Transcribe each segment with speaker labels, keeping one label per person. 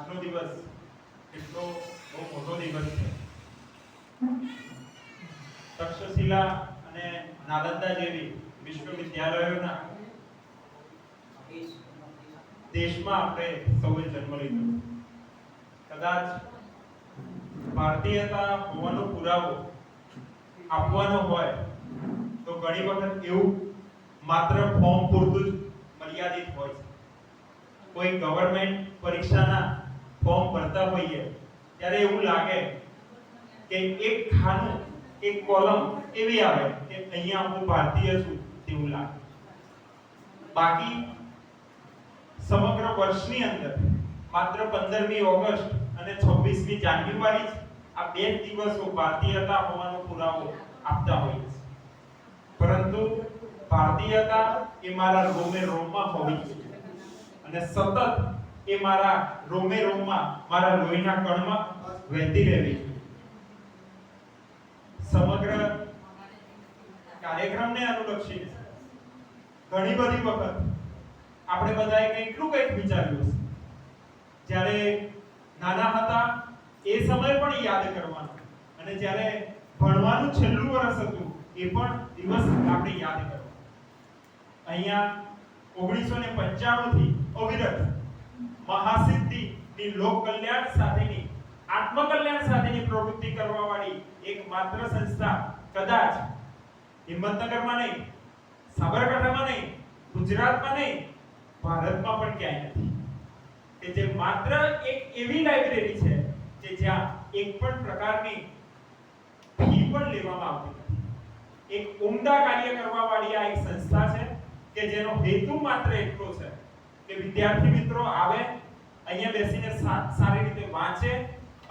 Speaker 1: આજનો દિવસ એટલો બહુ મોટો દિવસ છે. તક્ષશિલા અને નાલંદા જેવી વિશ્વવિદ્યાલયોના દેશમાં આપણે સૌએ જન્મ લીધો. કદાચ ભારતીયતા હોવાનો પુરાવો આપવાનો હોય તો ઘણી વખત એવું માત્ર ફોર્મ પૂરતું જ મર્યાદિત હોય છે. કોઈ ગવર્નમેન્ટ પરીક્ષાના ફોર્મ ભરતા હોઈએ ત્યારે એવું લાગે કે એક ખાનું એક કોલમ એવી આવે કે અહીંયા હું ભારતીય છું તેવું લાગે. બાકી સમગ્ર વર્ષની અંદર માત્ર 15મી ઓગસ્ટ અને 26મી જાન્યુઆરી આ બે દિવસો ભારતીયતા હોવાનો પુરાવો આપતા હોય છે. પરંતુ ભારતીયતા એ મારા રોમે રોમમાં હોવી જોઈએ અને સતત એ મારા રોમે રોમમાં મારા લોહીના કણમાં વહેતી રહેવી જોઈએ. સમગ્ર કાર્યક્રમને અનુલક્ષીને ઘણી બધી વખત આપણે બધાએ કંઈક વિચાર્યું હશે. જ્યારે નાના હતા એ સમય પણ યાદ કરવાનો અને જ્યારે ભણવાનું છેલ્લું વર્ષ હતું એ પણ દિવસ આપણે યાદ કરવાનો. અહીંયા 1995 થી અવિરત મહાસિદ્ધિની લોક કલ્યાણ સાથેની આત્મકલ્યાણ સાથેની પ્રવૃત્તિ કરવા વાળી એકમાત્ર સંસ્થા કદાચ હિંમતનગરમાં નહીં, સાબરકાંઠામાં નહીં, ગુજરાતમાં નહીં, ભારતમાં પણ ક્યાંય નથી. કે જે માત્ર એક એવી લાઇબ્રેરી છે કે જ્યાં એક પણ પ્રકારની ફી પણ લેવામાં આવતી નથી. એક ઉમદા કાર્ય કરવા વાળી આ એક સંસ્થા છે કે જેનો હેતુ માત્ર એટલો છે કે વિદ્યાર્થી મિત્રો આવે, અહીંયા બેસીને સારી રીતે વાંચે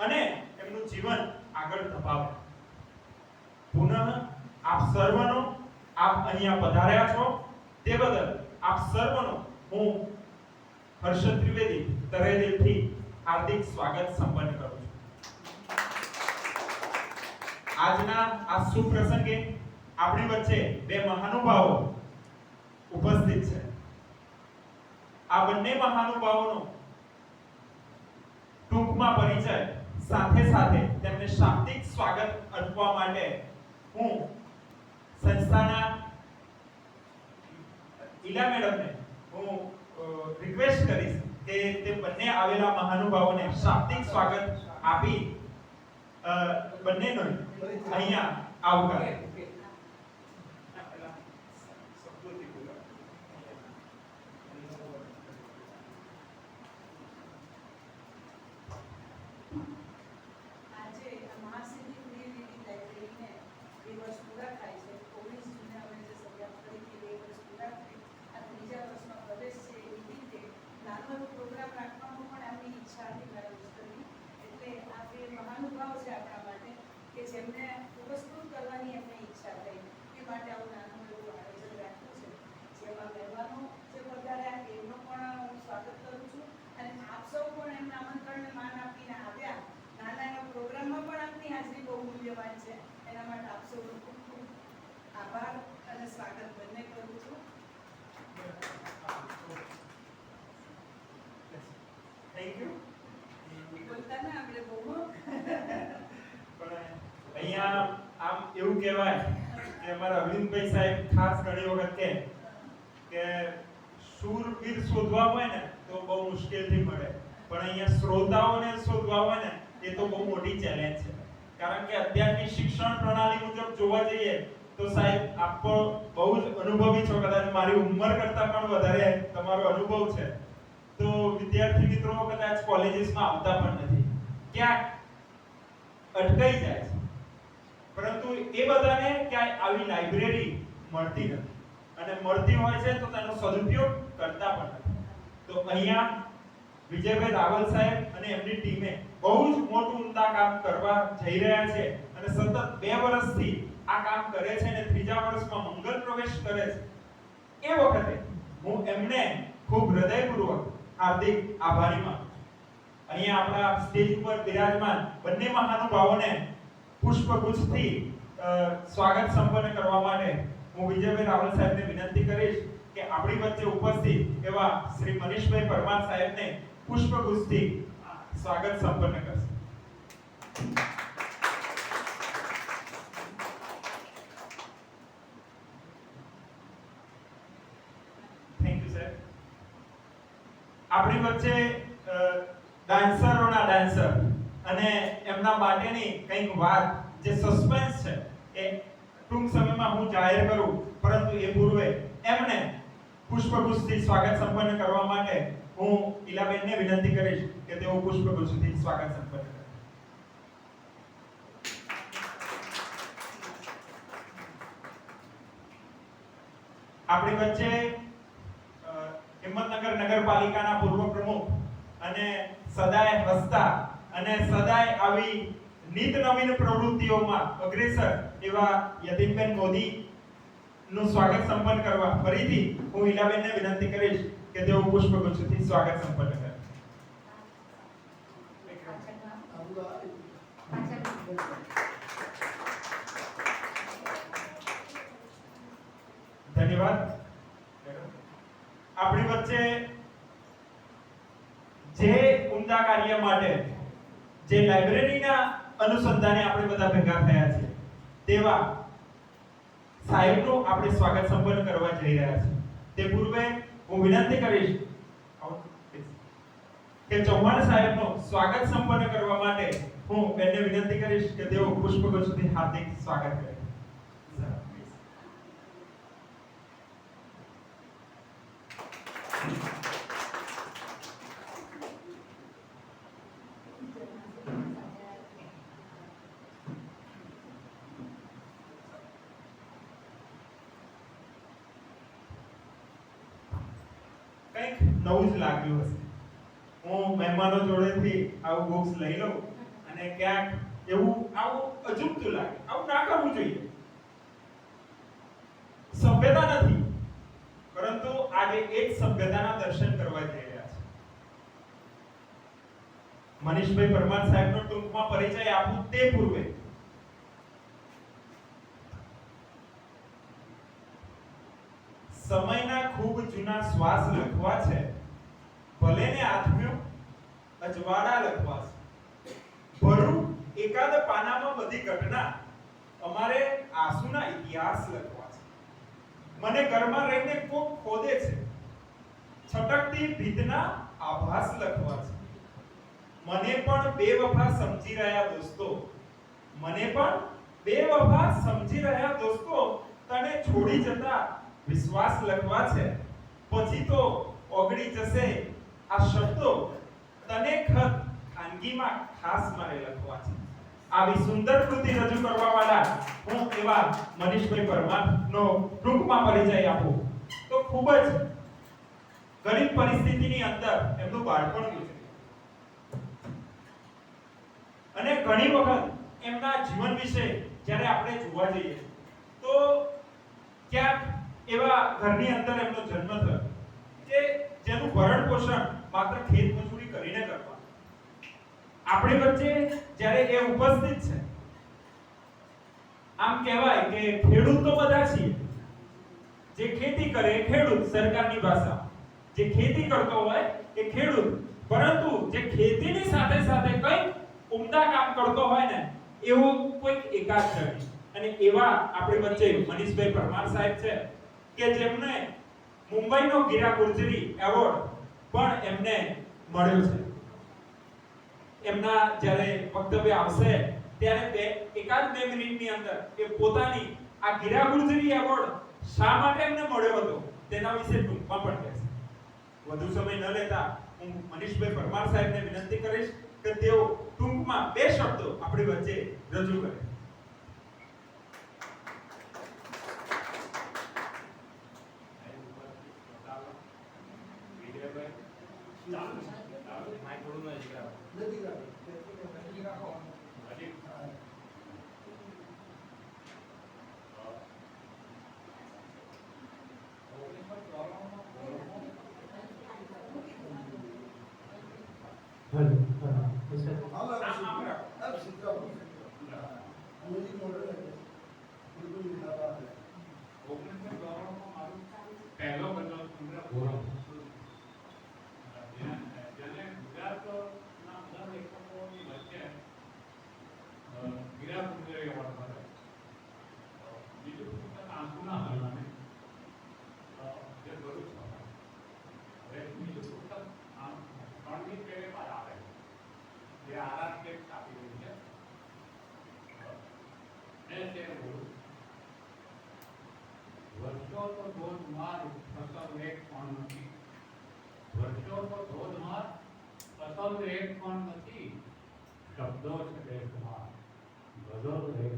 Speaker 1: અને એમનું જીવન આગળ ધપાવે. પુનઃ આપ સર્વનો આપ અહીંયા પધાર્યા છો તે બદલ આપ સર્વનો હું હર્ષદ ત્રિવેદી તહે દિલથી હાર્દિક સ્વાગત સંપન્ન કરું છું. આજના આ સુપ્રસંગે આપણી વચ્ચે બે મહાનુભાવો ઉપસ્થિત છે. આ બંને મહાનુભાવોનો ટૂંકમાં પરિચય સાથે સાથે તેમને શાબ્દિક સ્વાગત આપવા માટે હું સંસ્થાના ઈલા મેડમને હું રિક્વેસ્ટ કરીશ કે તે બંને આવેલા મહાનુભાવોને શાબ્દિક સ્વાગત આપી બંનેનો અહીંયા આવકારે.
Speaker 2: જેમને ઉપસ્થિત કરવાની એમને ઈચ્છા થઈ એ માટે આવું નાનું એવું આયોજન રાખ્યું છે. જેમાં મહેમાનો જે પધાર્યા એમનું પણ હું સ્વાગત કરું છું અને આપ સૌ પણ એમના આમંત્રણને માન આપીને આવ્યા. નાના એવા પ્રોગ્રામમાં પણ આપની હાજરી બહુ મૂલ્યવાન છે. એના માટે આપ સૌનો ખૂબ ખૂબ આભાર અને સ્વાગત બંને કરું છું.
Speaker 1: Thank you.
Speaker 2: બોલતા ના આપણે બહુ
Speaker 1: અહીંયા આમ એવું કહેવાય કે અમારા અરવિંદભાઈ સાહેબ ખાસ ઘણી વખત કે શૂરવીર શોધવા હોય ને તો બહુ મુશ્કેલથી મળે, પણ અહીંયા શ્રોતાઓને શોધવા હોય ને એ તો બહુ મોટી ચેલેન્જ છે. કારણ કે અત્યારની શિક્ષણ પ્રણાલી મુજબ જોવા જઈએ તો સાહેબ આપ બહુ જ અનુભવી છો, કદાચ મારી ઉંમર કરતાં પણ વધારે તમારો અનુભવ છે. તો વિદ્યાર્થી મિત્રો કદાચ કોલેજીસમાં આવતા પણ નથી, ક્યાંક અટકાઈ જાય છે. પરંતુ એ બધાને ક્યાંય આવી લાઇબ્રેરી મળતી નથી અને મળતી હોય છે તો તેનો સદુપયોગ કરતા પણ નથી. તો અહીંયા વિજયભાઈ રાવલ સાહેબ અને એમની ટીમે બહુ જ મોટું ઉમદા કામ કરવા જઈ રહ્યા છે અને સતત 2 વર્ષથી આ કામ કરે છે અને 3જા વર્ષમાં મંગલ પ્રવેશ કરે છે. એ વખતે હું એમને ખૂબ હૃદયપૂર્વક હાર્દિક આભારી માનું છું. અહીંયા આપણા સ્ટેજ ઉપર બિરાજમાન બંને મહાનુભાવોને પુષ્પગુચ્છથી સ્વાગત સંપન્ન કરવા માટે હું વિજયભાઈ રાવલ સાહેબને વિનંતી કરીશ કે આપણી વચ્ચે ઉપસ્થિત એવા શ્રી મનીષભાઈ પરમાર સાહેબને પુષ્પગુચ્છથી સ્વાગત સંપન્ન કરશે. Thank you sir. આપણી વચ્ચે ડાન્સરોના ડાન્સર અને એમના માટેની કંઈક વાત જે સસ્પેન્સ છે એ ટૂંક સમયમાં હું જાહેર કરું, પરંતુ એ પૂર્વે એમને પુષ્પગુચ્છથી સ્વાગત સંપન્ન કરવા માટે હું ઈલાબેનને વિનંતી કરીશ કે તેઓ પુષ્પગુચ્છથી સ્વાગત સંપન્ન કરે. આપણી વચ્ચે હિંમતનગર નગરપાલિકાના પૂર્વ પ્રમુખ અને સદાય હસતા અને સદાય આવી નિત નવીન પ્રવૃત્તિઓમાં અગ્રેસર એવા યતીનબેન મોદી નું સ્વાગત સંપન્ન કરવા ફરીથી હું ઈલાબેનને વિનંતી કરીશ કે તેઓ પુષ્પગુચ્છથી સ્વાગત સંપન્ન કરે. ધન્યવાદ. આપણી વચ્ચે જે ઉમદા કાર્ય માટે જે લાઇબ્રેરીના અનુસંધાને આપણે બધા ભેગા થયા છે તેવા સાહેબનું આપણે સ્વાગત સંપન્ન કરવા જઈ રહ્યા છીએ. તે પૂર્વે હું વિનંતી કરીશ કે ચૌહાણ સાહેબનું સ્વાગત સંપન્ન કરવા માટે હું બેનને વિનંતી કરીશ કે તેઓ પુષ્પગુચ્છથી હાર્દિક સ્વાગત કરે. કંઈક નવું જ લાગ્યું હશે. હું મહેમાનો જોડેથી આવું બોક્સ લઈ લઉં અને ક્યાંક એવું આવું અજુબતું લાગે. આવું ના કરવું જોઈએ. સભ્યતા નથી, પરંતુ આજે એક સભ્યતાના દર્શન કરવા જઈ રહ્યા છે. મનીષભાઈ પરમાર સાહેબનો ટૂંકમાં પરિચય આપું તે પૂર્વે સમયના ખૂબ જૂના શ્વાસ લખવા છે, ભલે ને આત્મ્યો અજવાળા લખવા છે. ભરું એકાદ પાનામાં બધી ઘટના, અમારે આંસુના ઇતિહાસ લખવા છે. મને ઘરમાં રહીને કોક ખોદે છે, છટકતી ભીતના આભાસ લખવા છે. મને પણ બેવફા સમજી રહ્યા દોસ્તો, મને પણ બેવફા સમજી રહ્યા દોસ્તો, તને છોડી જતા વિશ્વાસ લખવા છે. પછી તો ઓગળી જશે આ શબ્દો, તને ખત ખાનગીમાં ખાસ મારે લખવા છે. આવી સુંદર કૃતિ રજૂ કરવા વાળા હું એવા મનીષભાઈ પરમારનો ટૂંકમાં પરિચય આપું તો ખૂબ જ ગરીબ પરિસ્થિતિની અંદર એમનું બાળપણ ગુજર્યું અને ઘણી વખત એમના જીવન વિશે જ્યારે આપણે જોવા જઈએ તો ક્યાંક એવા ઘરની અંદર એમનો જન્મ થયો કે જેનું ભરણ પોષણ માત્ર ખેત મજૂરી કરીને કરવાનું. આપણી વચ્ચે જ્યારે એ ઉપસ્થિત છે, આમ કહેવાય કે ખેડૂત તો બધા છીએ. જે ખેતી કરે એ ખેડૂત, સરકારની ભાષા. જે ખેતી કરતો હોય એ ખેડૂત, પરંતુ જે ખેતીની સાથે સાથે કંઈક ઉમદા કામ કરતો હોય ને એવો કોઈક એકાદ જણ. અને એવા આપણી વચ્ચે મનીષભાઈ પરમાર સાહેબ છે કે જેમને મુંબઈનો ગીરા ગુર્જરી એવોર્ડ પણ એમને મળ્યો છે. એમના જ્યારે વક્તવ્ય આવશે ત્યારે એકાદ બે મિનિટની અંદર એ પોતાની આ ગીરા ગુર્જરી એવોર્ડ શા માટે એમને મળ્યો હતો તેના વિશે ટૂંકમાં પણ કહેશે. વધુ સમય ન લેતા હું મનીષભાઈ પરમાર સાહેબને વિનંતી કરીશ કે તેઓ ટૂંકમાં બે શબ્દો આપણી વચ્ચે રજૂ કરે.
Speaker 3: પહેલો બંધો જેને ગુજરાતના બધા જે આરા સ્ટેપ્સ આપી રહ્યું છે મેં તે બોલું વર્ષો તો ધોધમાર ફસલ એક પણ નથી વર્ષો તો ધોધમાર ફસલ એક પણ નથી શબ્દો છે બેસમાર ગઝલ એક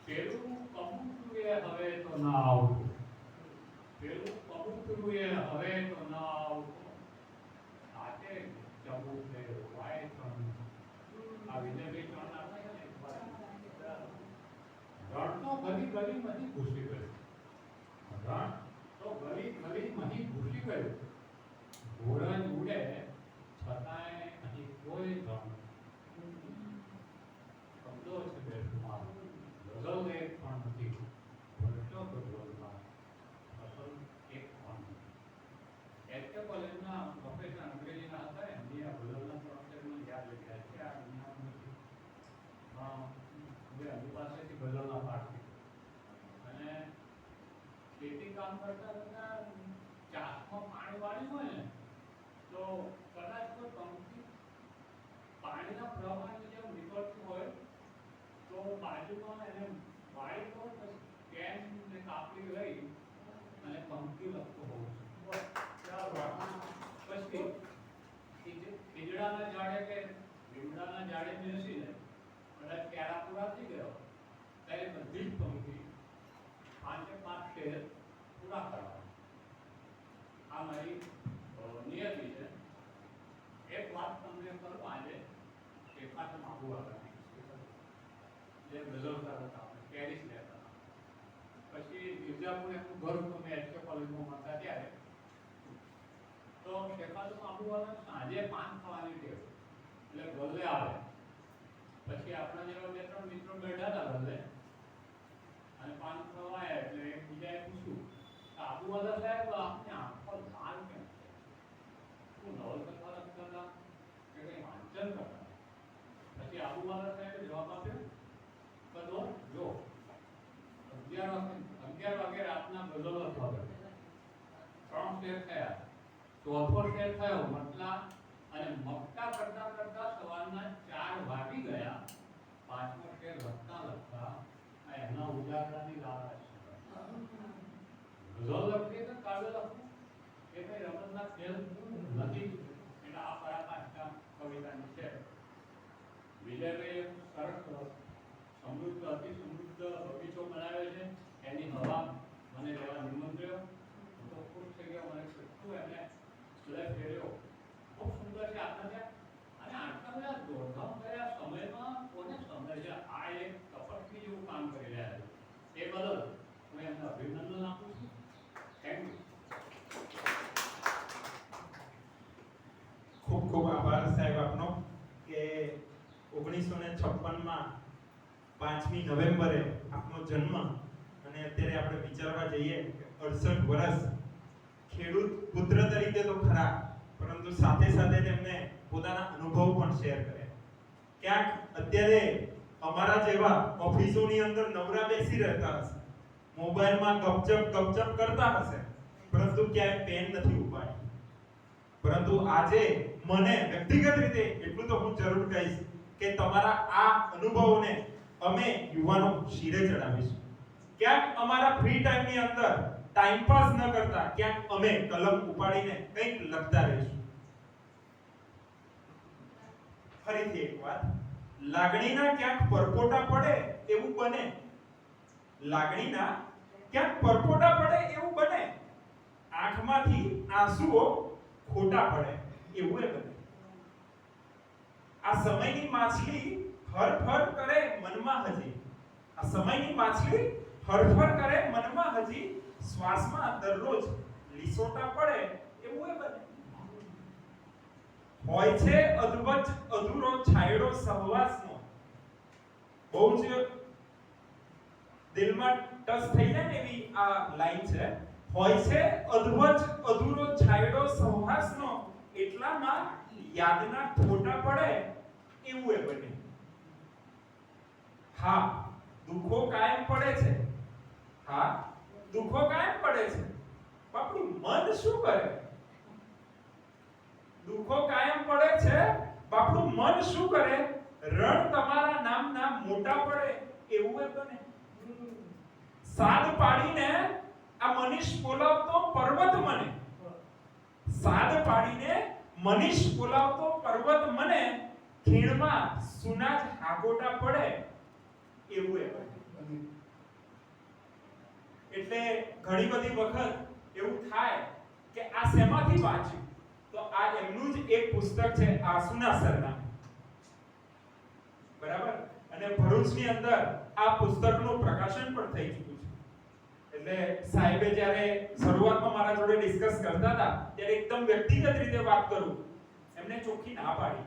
Speaker 3: પેલું કબૂતરું એ હવે તો ના આવતું પેલું કબૂતરું એ હવે તો ના આવતું આજે ચબૂતરે વાય પણ આ વિજયભાઈ પણ આપણે રણ તો ગલી ગલીમાંથી ઘૂસી ગયું રણ તો ગલી ગલીમાંથી ઘૂસી ગયું ઘોડજ ઉડે છતાંય અહીં કોઈ રણ શબ્દો છે બેસમાર ગઝલ એક પણ નથી વર્ષો તો ગઝલમાં અસલ એક પણ નથી એચ કોલેજના પ્રોફેસર અંગ્રેજીના હતા એમની આ ગઝલના પ્રોફેસરને યાદ લખ્યા છે આ દુનિયામાં નથી જે હજુ પાસેથી ગઝલના પાઠ શીખ્યો અને ખેતી કામ કરતા કરતા ચાસમાં પાણી વાળ્યું હોય ને તો કદાચ કોઈ પંક્તિ પાણીના પ્રવાહની જેમ નીકળતું હોય તો બાજુમાં એને વાળી દો પછી કેન ને કાપડી લઈ અને પંક્તિ લખતો હોઉં છું પછી ખીજડાના ઝાડે કે લીમડાના ઝાડે બેસીને કદાચ કેળા પૂરા થઈ ગયો ત્યારે બધી જ પંક્તિ 5 શેર પૂરા કરવા આ મારી નિયતિ છે એક વાત તમને કરું આજે એકાદ માગું આગળ જે ગઝલ કરતા પેરિસ રહેતા પછી મિર્જાપુર એમનું ઘર હતું મેં એચકે કોલેજમાં ભણતા ત્યારે તો શેખાતું આબુવાળા સાંજે પાન ખાવાની ટેવ એટલે ગલ્લે આવે પછી આપણા જેવા 2-3 મિત્રો બેઠા હતા ગલ્લે અને પાન ખાવા આવ્યા એટલે એકબીજાએ પૂછ્યું આબુવાળા સાહેબ આપને આંખો લાલ કેમ છે શું નવલકથા લખતા હતા કે કંઈ વાંચન કરતા પછી આબુવાળા સાહેબે જવાબ આપ્યો કદો જો 11 વાગે રાતના ગઝલો લખવા બેઠો 3 શેર થયા ચોથો શેર થયો મતલા અને મકતા કરતા કરતા સવારના 4 વાગી ગયા 5મો શેર લખતા લખતા એના ઉજાગરાની લાલચ ગઝલ લખીએ તો કાવ્ય લખવું એ કઈ રમતના ખેલ નથી એટલે આ પરાકાષ્ઠા કવિતાની છે વિજયભાઈએ સરસ સમૃદ્ધ અતિ સમૃદ્ધ બગીચો બનાવ્યો છે એની હવા મને લેવા નિમંત્ર્યો હું તો ખુશ થઈ ગયો મને કેટલું એને સ્લેબ ફેર્યો ખૂબ સુંદર છે આપણા ત્યાં અને આટલા બધા દોડધામ કર્યા સમયમાં કોને સમય છે આ એક કપટથી જેવું કામ કરી રહ્યા છે એ બદલ હું એમને અભિનંદન આપું છું થેન્ક યુ
Speaker 1: ખૂબ ખૂબ આભાર સાહેબ આપનો કે 1956માં 5મી નવેમ્બરે આપનો જન્મ અને અત્યારે આપણે વિચારવા જઈએ કે 68 વર્ષ ખેડૂત પુત્ર તરીકે તો ખરા પરંતુ સાથે સાથે તેમને પોતાના અનુભવ પણ શેર કરે ક્યાંક અત્યારે અમારા જેવા ઓફિસોની અંદર નવરા બેસી રહેતા હશે મોબાઈલમાં ગપચપ કરતા હશે પરંતુ ક્યાંય પેન નથી ઉપાડી પરંતુ આજે મને વ્યક્તિગત રીતે એટલું તો હું જરૂર કહીશ કે તમારા આ અનુભવોને અમે યુવાનો શિરે ચડાવીશું ક્યાંક અમારા ફ્રી ટાઈમની અંદર ટાઈમ પાસ ન કરતા ક્યાંક અમે કલમ ઉપાડીને કંઈક લખતા રહીશું ફરીથી એક વાત લાગણીના ક્યાંક પરપોટા પડે એવું બને લાગણીના ક્યાંક પરપોટા પડે એવું બને આંખમાંથી આંસુઓ ખોટા પડે એવું એ બને આ સમયની માછલી હરફર કરે મનમાં હજી આ સમયની માછલી હરફર કરે મનમાં હજી શ્વાસમાં દરરોજ લીસોટા પડે એવું એ બને હોય છે અદ્ભુત અધૂરો છાયડો સહવાસનો બહુ જ દિલમાં ટચ થઈ જાય ને એવી આ લાઈન છે હોય છે અદ્ભુત અધૂરો છાયડો સહવાસનો એટલામાં યાદના ફોટા પડે એવું એ બને હા દુખો કાયમ પડે છે હા દુખો કાયમ પડે છે આપણું મન શું કરે દુખો કાયમ પડે બાપનું મન શું કરે? રણ તમારા નામના મોટા પડે એવું એ બને. સાદ પાડીને આ મનીષ બોલાવતો પર્વત મને, સાદ પાડીને મનીષ બોલાવતો પર્વત મને, ખીણમાં સુના જ હાગોટા પડે એવું એ બને. એટલે ઘણી બધી વખત એવું થાય કે આ શેમાંથી વાંચ્યું, તો આ એમનું જ એક પુસ્તક છે આંસુના સરનામે, બરાબર. અને ભરૂચની અંદર આ પુસ્તકનું પ્રકાશન પણ થઈ ચૂક્યું છે. એટલે સાહેબે જ્યારે શરૂઆતમાં મારા જોડે ડિસ્કસ કરતા હતા ત્યારે એકદમ વ્યક્તિગત રીતે વાત કરું, એમને ચોખ્ખી ના પાડી,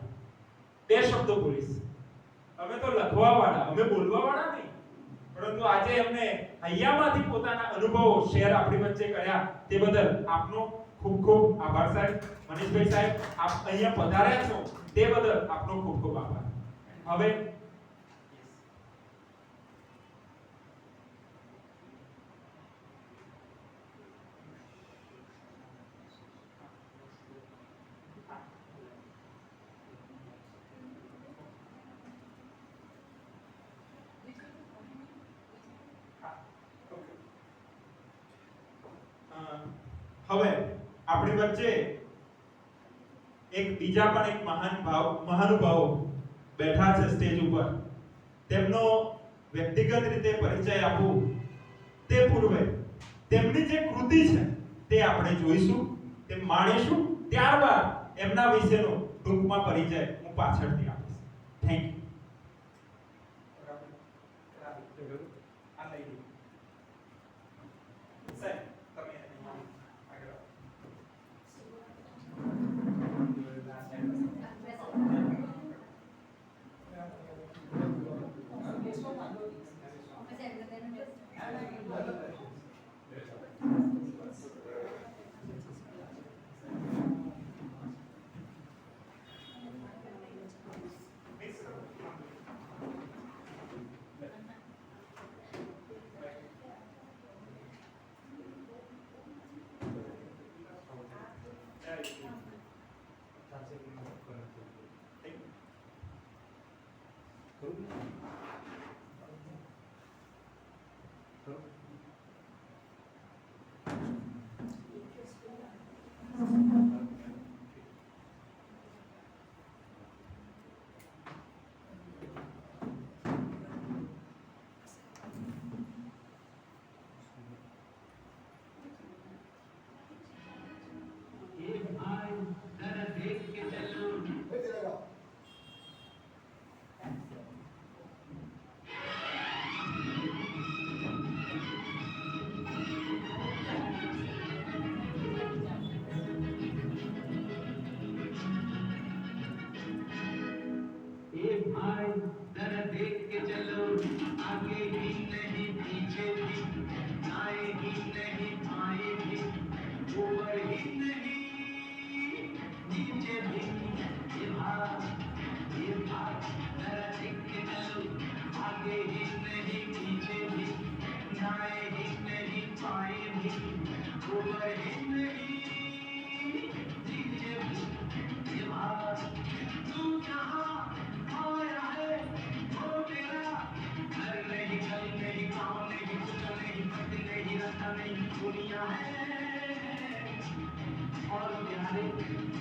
Speaker 1: 2 શબ્દો બોલીશ. અમે તો લખવા વાળા, અમે બોલવા વાળા નહીં, પરંતુ આજે એમને હૈયામાંથી પોતાના અનુભવો શેર આપણી વચ્ચે કર્યા તે બદલ આપનો ખૂબ ખૂબ આભાર સાહેબ. મનીષભાઈ સાહેબ, આપ અહીંયા પધાર્યા છો તે બદલ આપનો ખૂબ ખૂબ આભાર. હવે હવે આપણી વચ્ચે એક બીજા પણ એક મહાનુભાવો બેઠા છે સ્ટેજ ઉપર. તેમનો વ્યક્તિગત રીતે પરિચય આપું તે પૂર્વે તેમની જે કૃતિ છે તે આપણે જોઈશું, તે માણીશું, ત્યારબાદ એમના વિશેનો ટૂંકમાં પરિચય હું પાછળથી આપીશ. Thank you. આ લઈ લો સાહેબ, તમે આગળ આવો.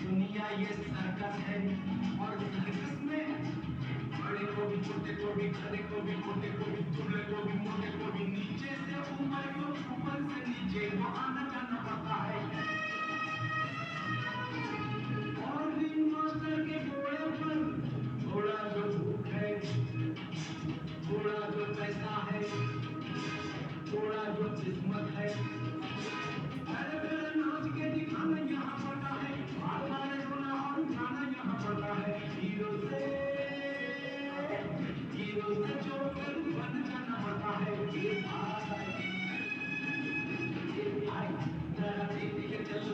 Speaker 4: दुनिया ये सर्कस है और सर्कस में बड़े को भी, छोटे को भी, खड़े को भी, मोटे को भी, दुबले को भी, मोटे को भी, नीचे से ऊपर को, ऊपर से नीचे को आना जाना पड़ता है। और रिंग मास्टर के घोड़े पर घोड़ा जो भूख है, घोड़ा जो पैसा है, घोड़ा जो किस्मत है, अरे मेरे नाच के दिखाना यहाँ पड़ता है, मारे रोना और गाना यहाँ पड़ता है। हीरो से जोकर बन जाना पड़ता है। ये भाई जरा देख के चल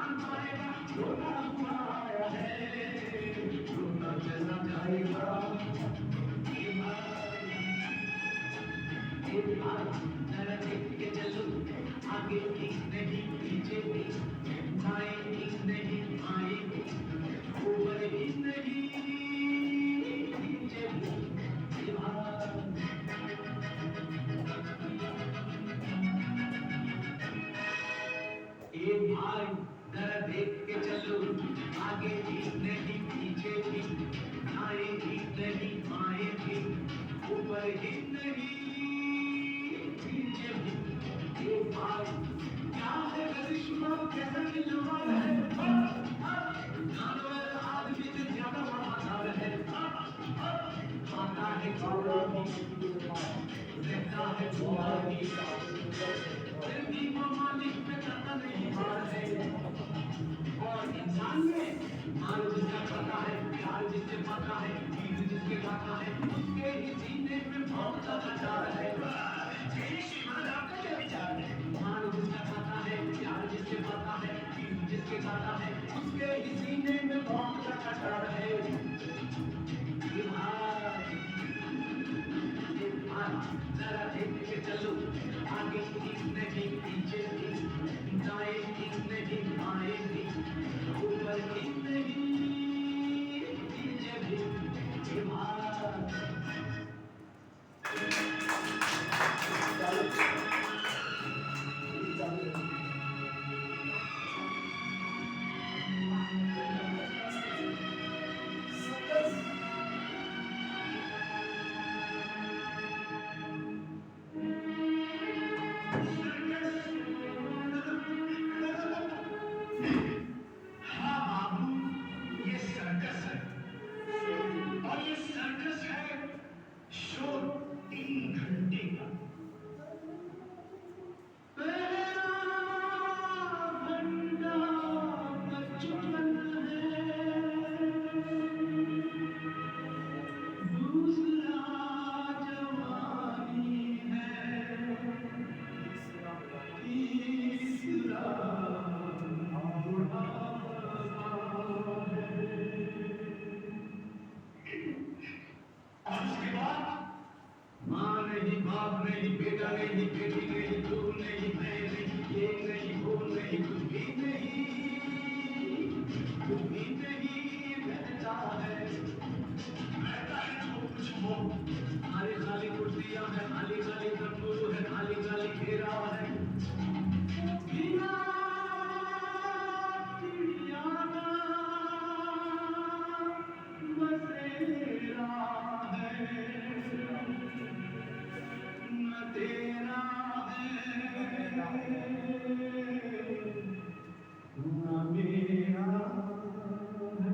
Speaker 4: जान पाएगा रोना हुआ आया है रोना चला जाएगा जरा देख के चलो आगे ठीक नहीं पीछे भी दाएं ठीक नहीं बाएं भी ऊपर भी नहीं नीचे भी ए भाई जरा देख के चलो आगे ठीक नहीं पीछे भी दाएं ठीक नहीं बाएं भी ऊपर ही नहीं नीचे भी ए भाई क्या है करिश्मा कैसा खिलवाड़ है जानवर आदमी से ज्यादा वफादार है खाता है चौराही रहता है चौराही फिर भी वो मालिक में करता नहीं हार है और इंसान में माल जिसका खाता है प्यार जिससे पाता है गीत जिसके गाता है उसके ही सीने में भौंकता नचार है श्रीमान आपका क्या विचार है माल जिसका खाता है प्यार जिससे पाता है गीत जिसके गाता है उसके ही सीने में भौंकता नचार है जरा देख के चलो आगे ठीक नहीं पीछे भी दाएं ठीक नहीं बाएं भी ऊपर ठीक नहीं नीचे भी हाँ बाबू ये सर्कस है और ये सर्कस है शो 3 घंटे का पहला घंटा बचपन है दूसरा जवानी है तीसरा और उसके बाद माँ नहीं बाप नहीं बेटा नहीं बेटी नहीं तू नहीं मैं नहीं ये नहीं वो नहीं कुछ भी नहीं रहता है वो कुछ हो खाली खाली कुर्सियाँ है खाली खाली तंबू है खाली खाली घेरा है बिना चिड़िया का बसेरा है न तेरा है न मेरा है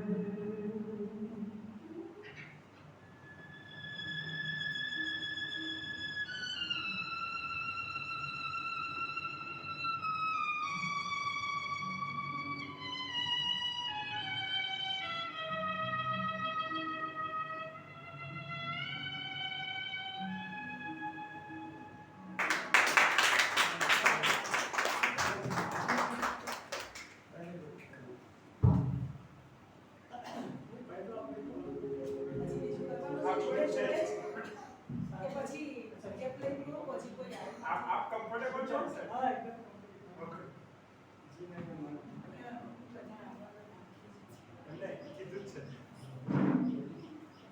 Speaker 1: आप कंफर्टेबल છો સર ઓકે એટલે કીધું છે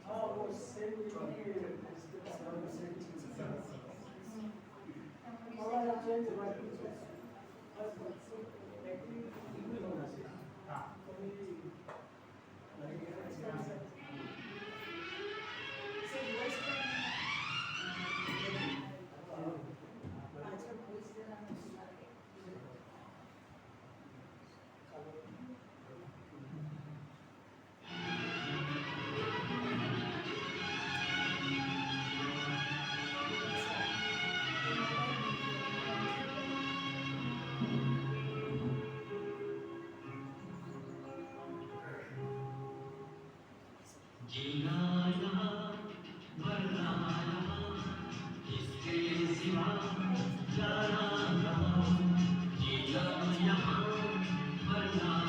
Speaker 5: हाँ वो सेम थोड़ा चेंज होना चाहिए
Speaker 1: હા
Speaker 4: जीना यहाँ मरना यहाँ इसके सिवा जाना यहाँ जीना यहाँ मरना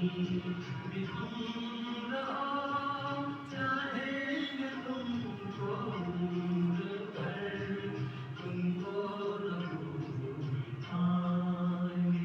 Speaker 4: भी दूर रहो, चाहेंगे तुमको दूर कर, तुमको न भूल पाएंगे।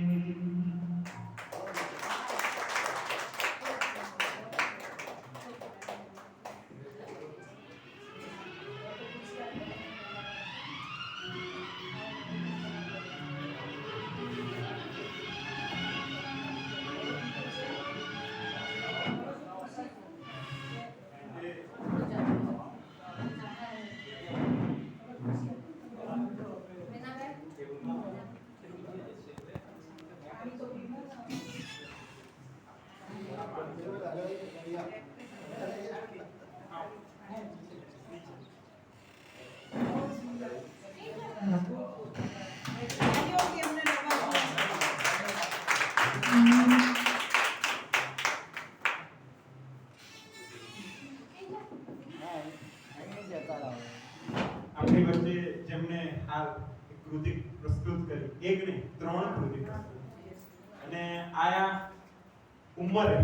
Speaker 1: આપણી વચ્ચે જેમને હાલ એક કૃતિ પ્રસ્તુત કરી, એક નહીં 3 કૃતિ પ્રસ્તુત, અને આયા ઉંમરે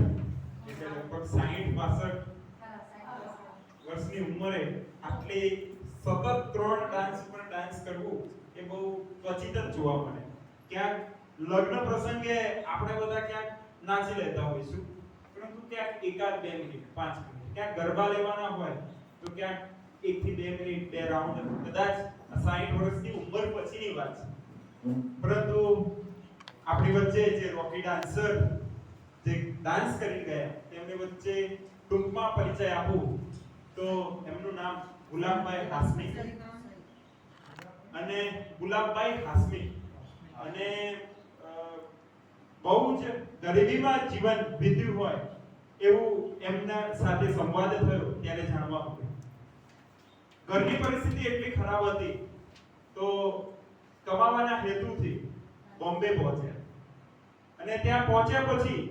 Speaker 1: એટલે લગભગ 60-62 વર્ષની ઉંમરે આટલી સતત 3 ડાન્સ પર ડાન્સ કરવું એ બહુ ક્વચિત જ જોવા મળે. ક્યાંક લગ્ન પ્રસંગે આપણે બધા ક્યાંક નાચી લેતા હોઈશું, પરંતુ ક્યાંક એકાદ 2 મિનિટ 5 મિનિટ, ક્યાંક ગરબા લેવાના હોય તો ક્યાંક 1 થી 2 મિનિટ 2 રાઉન્ડ, કદાચ 60 વર્ષની ઉંમર પછીની વાત છે. પરંતુ આપણી વચ્ચે જે રોકી ડાન્સર જે ડાન્સ કરી ગયા તેમની વચ્ચે ટૂંકમાં પરિચય આપું તો એમનું નામ ગુલાબભાઈ હાસમી. અને ગુલાબભાઈ હાસમી અને બહુ જ ગરીબીમાં જીવન વીત્યું હોય એવું એમના સાથે સંવાદ થયો ત્યારે જાણવા મળ્યું. ઘરની પરિસ્થિતિ એટલી ખરાબ હતી તો કમાવાના હેતુથી બોમ્બે પહોંચ્યા, અને ત્યાં પહોંચ્યા પછી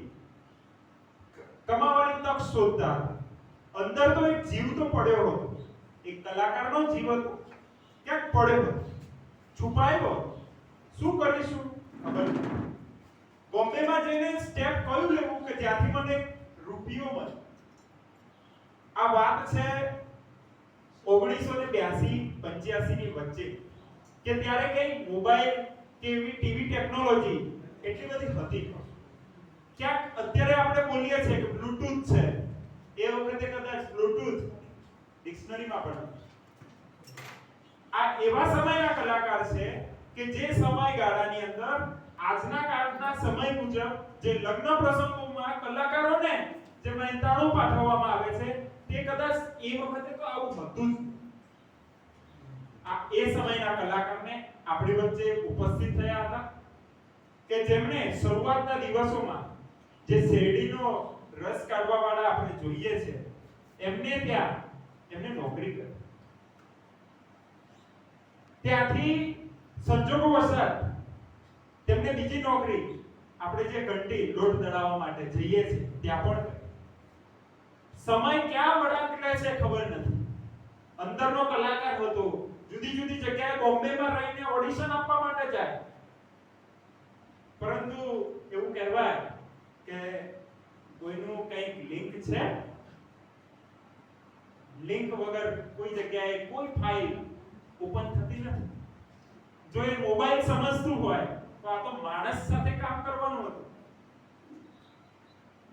Speaker 1: કમાવાની તક શોધતા હતા. અંદર તો એક જીવ તો પડ્યો હતો, એક કલાકારનો જીવ હતો, ક્યાંક પડ્યો હતો, છુપાયો હતો. શું કરીશું ખબર નથી. બોમ્બેમાં જઈને સ્ટેપ કયું લેવું કે જ્યાંથી મને રૂપિયો મળે. આ વાત છે 1982-85 ની વચ્ચે, કે ત્યારે કઈ મોબાઈલ કે એવી ટીવી ટેકનોલોજી એટલી બધી હતી. ક્યાંક અત્યારે આપણે બોલીએ છીએ કે બ્લૂટૂથ છે, એ વખતે કદાચ બ્લૂટૂથ ડિક્શનરીમાં પણ નથી. આ એવા સમયના કલાકાર છે કે જે સમયગાળાની અંદર આજના કાળના સમય મુજબ જે લગ્ન પ્રસંગોમાં કલાકારોને જે મહેનતાણું પાઠવવામાં આવે છે તે કદાચ એ વખતે તો આવું હતું જ. આ એ સમયના કલાકારને આપણી વચ્ચે ઉપસ્થિત થયા હતા કે જેમણે શરૂઆતના દિવસોમાં જે શેરડીનો રસ કાઢવા વાળા આપણે જોઈએ છે એમને ત્યાં એમને નોકરી કરી. ત્યાંથી સંજોગોવશાત તેમને બીજી નોકરી આપણે જે ઘંટી લોટ દળાવવા માટે જઈએ છીએ ત્યાં પણ કરી. સમય ક્યાં વળાંક લે છે ખબર નથી. અંદરનો કલાકાર હતો, જુદી જુદી જગ્યાએ બોમ્બેમાં રહીને ઓડિશન આપવા માટે જાય, પરંતુ એવું કહેવાય કે કોઈનું કંઈક લિંક છે, લિંક વગર કોઈ જગ્યાએ કોઈ ફાઇલ ઓપન થતી નથી. જો એ મોબાઈલ સમજતું હોય તો આ તો માણસ સાથે કામ કરવાનું હતું.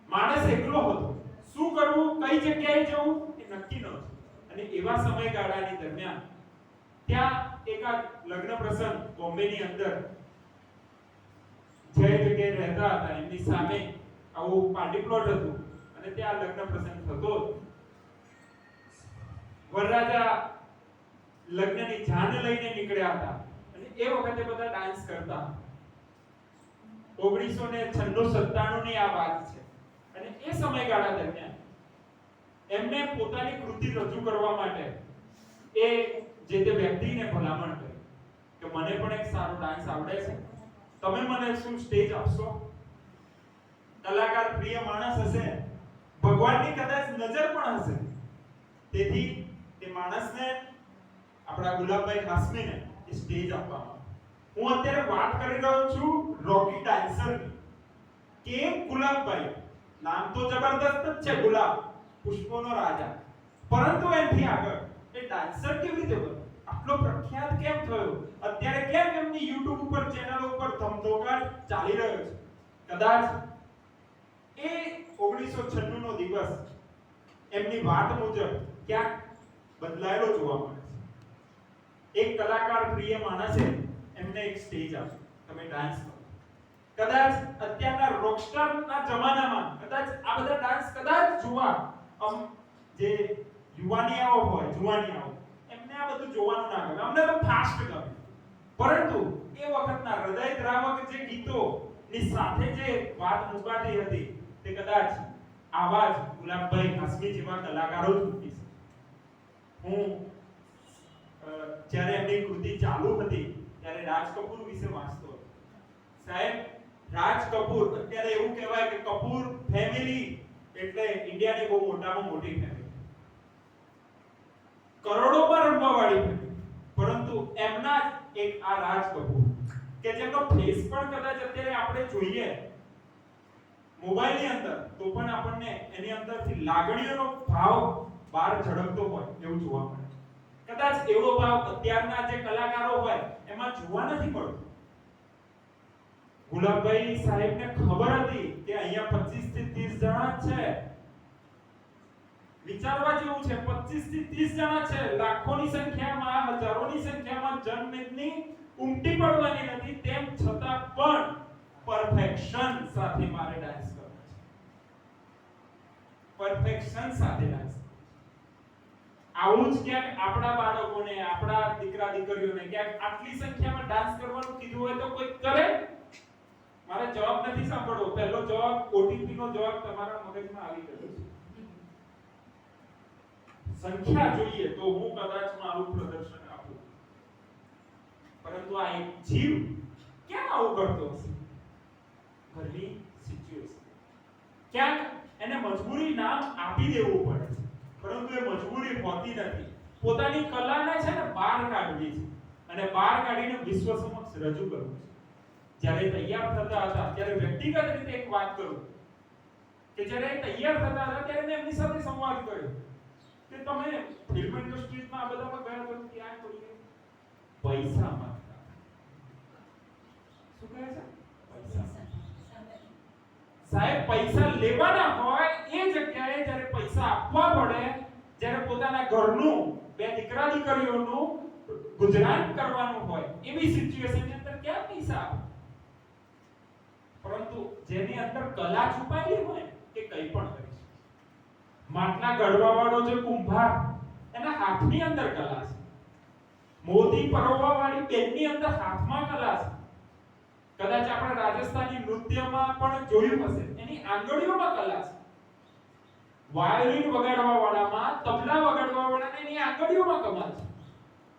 Speaker 1: માણસ એકલો હતો, શું કરવું, કઈ જગ્યાએ જવું એ નક્કી નહોતું. અને એવા સમયગાળાની દરમિયાન ત્યાં એકાદ લગ્ન પ્રસંગ બોમ્બેની અંદર જે જગ્યાએ રહેતા હતા એમની સામે આવું પાર્ટી પ્લોટ હતું, અને ત્યાં લગ્ન પ્રસંગ થતો હતો. વરરાજા લગ્નની જાન લઈને નીકળ્યા હતા, અને એ વખતે બધા ડાન્સ કરતા. 1996-97 ની આ વાત છે. અને એ સમયગાળા દરમિયાન એમને પોતાની કૃતિ રજૂ કરવા માટે એ જે તે વ્યક્તિને ભલામણ કરી કે મને પણ એક સારો ડાન્સ આવડે છે, તમે મને શું સ્ટેજ આપશો? કલાકાર પ્રિય માણસ હશે, ભગવાનની કદાચ નજર પણ હશે, તેથી તે માણસને આપણા ગુલાબભાઈ હાસમીને એ સ્ટેજ આપવામાં. હું અત્યારે વાત કરી રહ્યો છું રોકી ડાન્સરની, કે ગુલાબભાઈ નામ તો જબરદસ્ત જ છે, ગુલાબ, પુષ્પોનો રાજા, પરંતુ એનાથી આગળ એ ડાન્સર કેવી રીતે બન્યો, આટલો પ્રખ્યાત કેમ થયો, અત્યારે કેમ એમની YouTube ઉપર ચેનલ ઉપર ધમધોકાર ચાલી રહ્યો છે? કદાચ એ 1996 નો દિવસ એમની વાત મુજબ ક્યાંક બદલાયેલો જોવા મળે છે. એક કલાકાર પ્રિય માણસે એમને એક સ્ટેજ આપ્યો, તમે ડાન્સ કરો. કદાચ અત્યારના રોકસ્ટારના જમાનામાં કદાચ આ બધા ડાન્સ કદાચ જોવા જે યુવાનિયાઓ હોય, જુવાનિયાઓ, એમને આ બધું જોવાનું ના ગમે, અમને તો ફાસ્ટ ગમે. પરંતુ એ વખતના હૃદયદ્રાવક જે ગીતો ની સાથે જે વાત મુકાતી હતી તે કદાચ આવા જ ગુલાબભાઈ હાસમી જેવા કલાકારો જ મૂકી છે. હું જ્યારે એમની કૃતિ ચાલુ હતી ત્યારે રાજ કપૂર વિશે વાંચતો હતો. સાહેબ, રાજ કપૂર, અત્યારે એવું કહેવાય કે કપૂર ફેમિલી એટલે ઇન્ડિયાની બહુ મોટામાં મોટી ફેમિલી, કરોડોમાં રમવા વાળી ફેમિલી, પરંતુ એમના જ એક આ રાજ કપૂર કે જેમનો ફેસ પણ કદાચ અત્યારે આપણે જોઈએ મોબાઈલની અંદર તો પણ આપણને એની અંદરથી લાગણીઓનો ભાવ બહાર ઝળકતો હોય એવું જોવા મળે. કદાચ એવો ભાવ અત્યારના જે કલાકારો હોય એમાં જોવા નથી મળતો. ગુલાબભાઈ સાહેબને ખબર હતી કે અહીંયા 25 થી 30 જણા છે, વિચારવા જેવું છે, 25 થી 30 જણા છે, લાખોની સંખ્યામાં, હજારોની સંખ્યામાં જનમેદની ઉમટી પડવાની નથી, તેમ છતાં પણ પરફેક્શન સાથે મારે ડાન્સ કરવો છે, પરફેક્શન સાથે ડાન્સ. આવું જ ક્યાંક આપણા બાળકોને, આપણા દીકરા દીકરીઓને ક્યાંક આટલી સંખ્યામાં ડાન્સ કરવાનું કીધું હોય તો કોઈ કરે? મારે જવાબ નથી સાંભળવો, પહેલો જવાબ ઓટીપી નો જવાબ તમારા મગજમાં આવી ગયો છે. સંખ્યા જોઈએ તો હું કદાચ મારું પ્રદર્શન આપું, પરંતુ આ એક જીવ કેમ આવું કરતો હશે? ઘરની સિચ્યુએશન, ક્યાંક એને મજબૂરી નામ આપી દેવું પડે છે, પરંતુ એ મજબૂરી હોતી નથી. પોતાની કલાને છે ને બહાર કાઢવી છે અને બહાર કાઢીને વિશ્વ સમક્ષ રજૂ કરવું છે. જ્યારે તૈયાર થતા હતા ત્યારે વ્યક્તિગત રીતે એક વાત કરું કે જ્યારે તૈયાર થતા હતા ત્યારે મેં એમની સાથે સંવાદ કર્યો કે તમે ફિલ્મ ઇન્ડસ્ટ્રીમાં આ બધામાં ગયા તો ક્યાં પડી પૈસા માંગતા. શું કહે છે? પૈસા. સાહેબ, પૈસા લેવાના હોય એ જગ્યાએ જ્યારે પૈસા આપવા પડે, જ્યારે પોતાના ઘરનું, બે દીકરા દીકરીઓનું ગુજરાન કરવાનું હોય એવી સિચ્યુએશનની અંદર ક્યાં પૈસા આપે? પરંતુ જેની અંદર કલા છુપાયેલી હોય કે કંઈ પણ કરી શકે. માટલા ઘડવા વાળો જે કુંભાર, એના હાથની અંદર કલા છે. મોતી પરોવવા વાળી બેનની અંદર હાથમાં કલા છે. કદાચ આપણે રાજસ્થાની નૃત્યમાં પણ જોયું હશે, એની આંગળીઓમાં કલા છે. વાયોલિન વગાડવા વાળામાં, તબલા વગાડવા વાળાને એની આંગળીઓમાં કમાલ છે.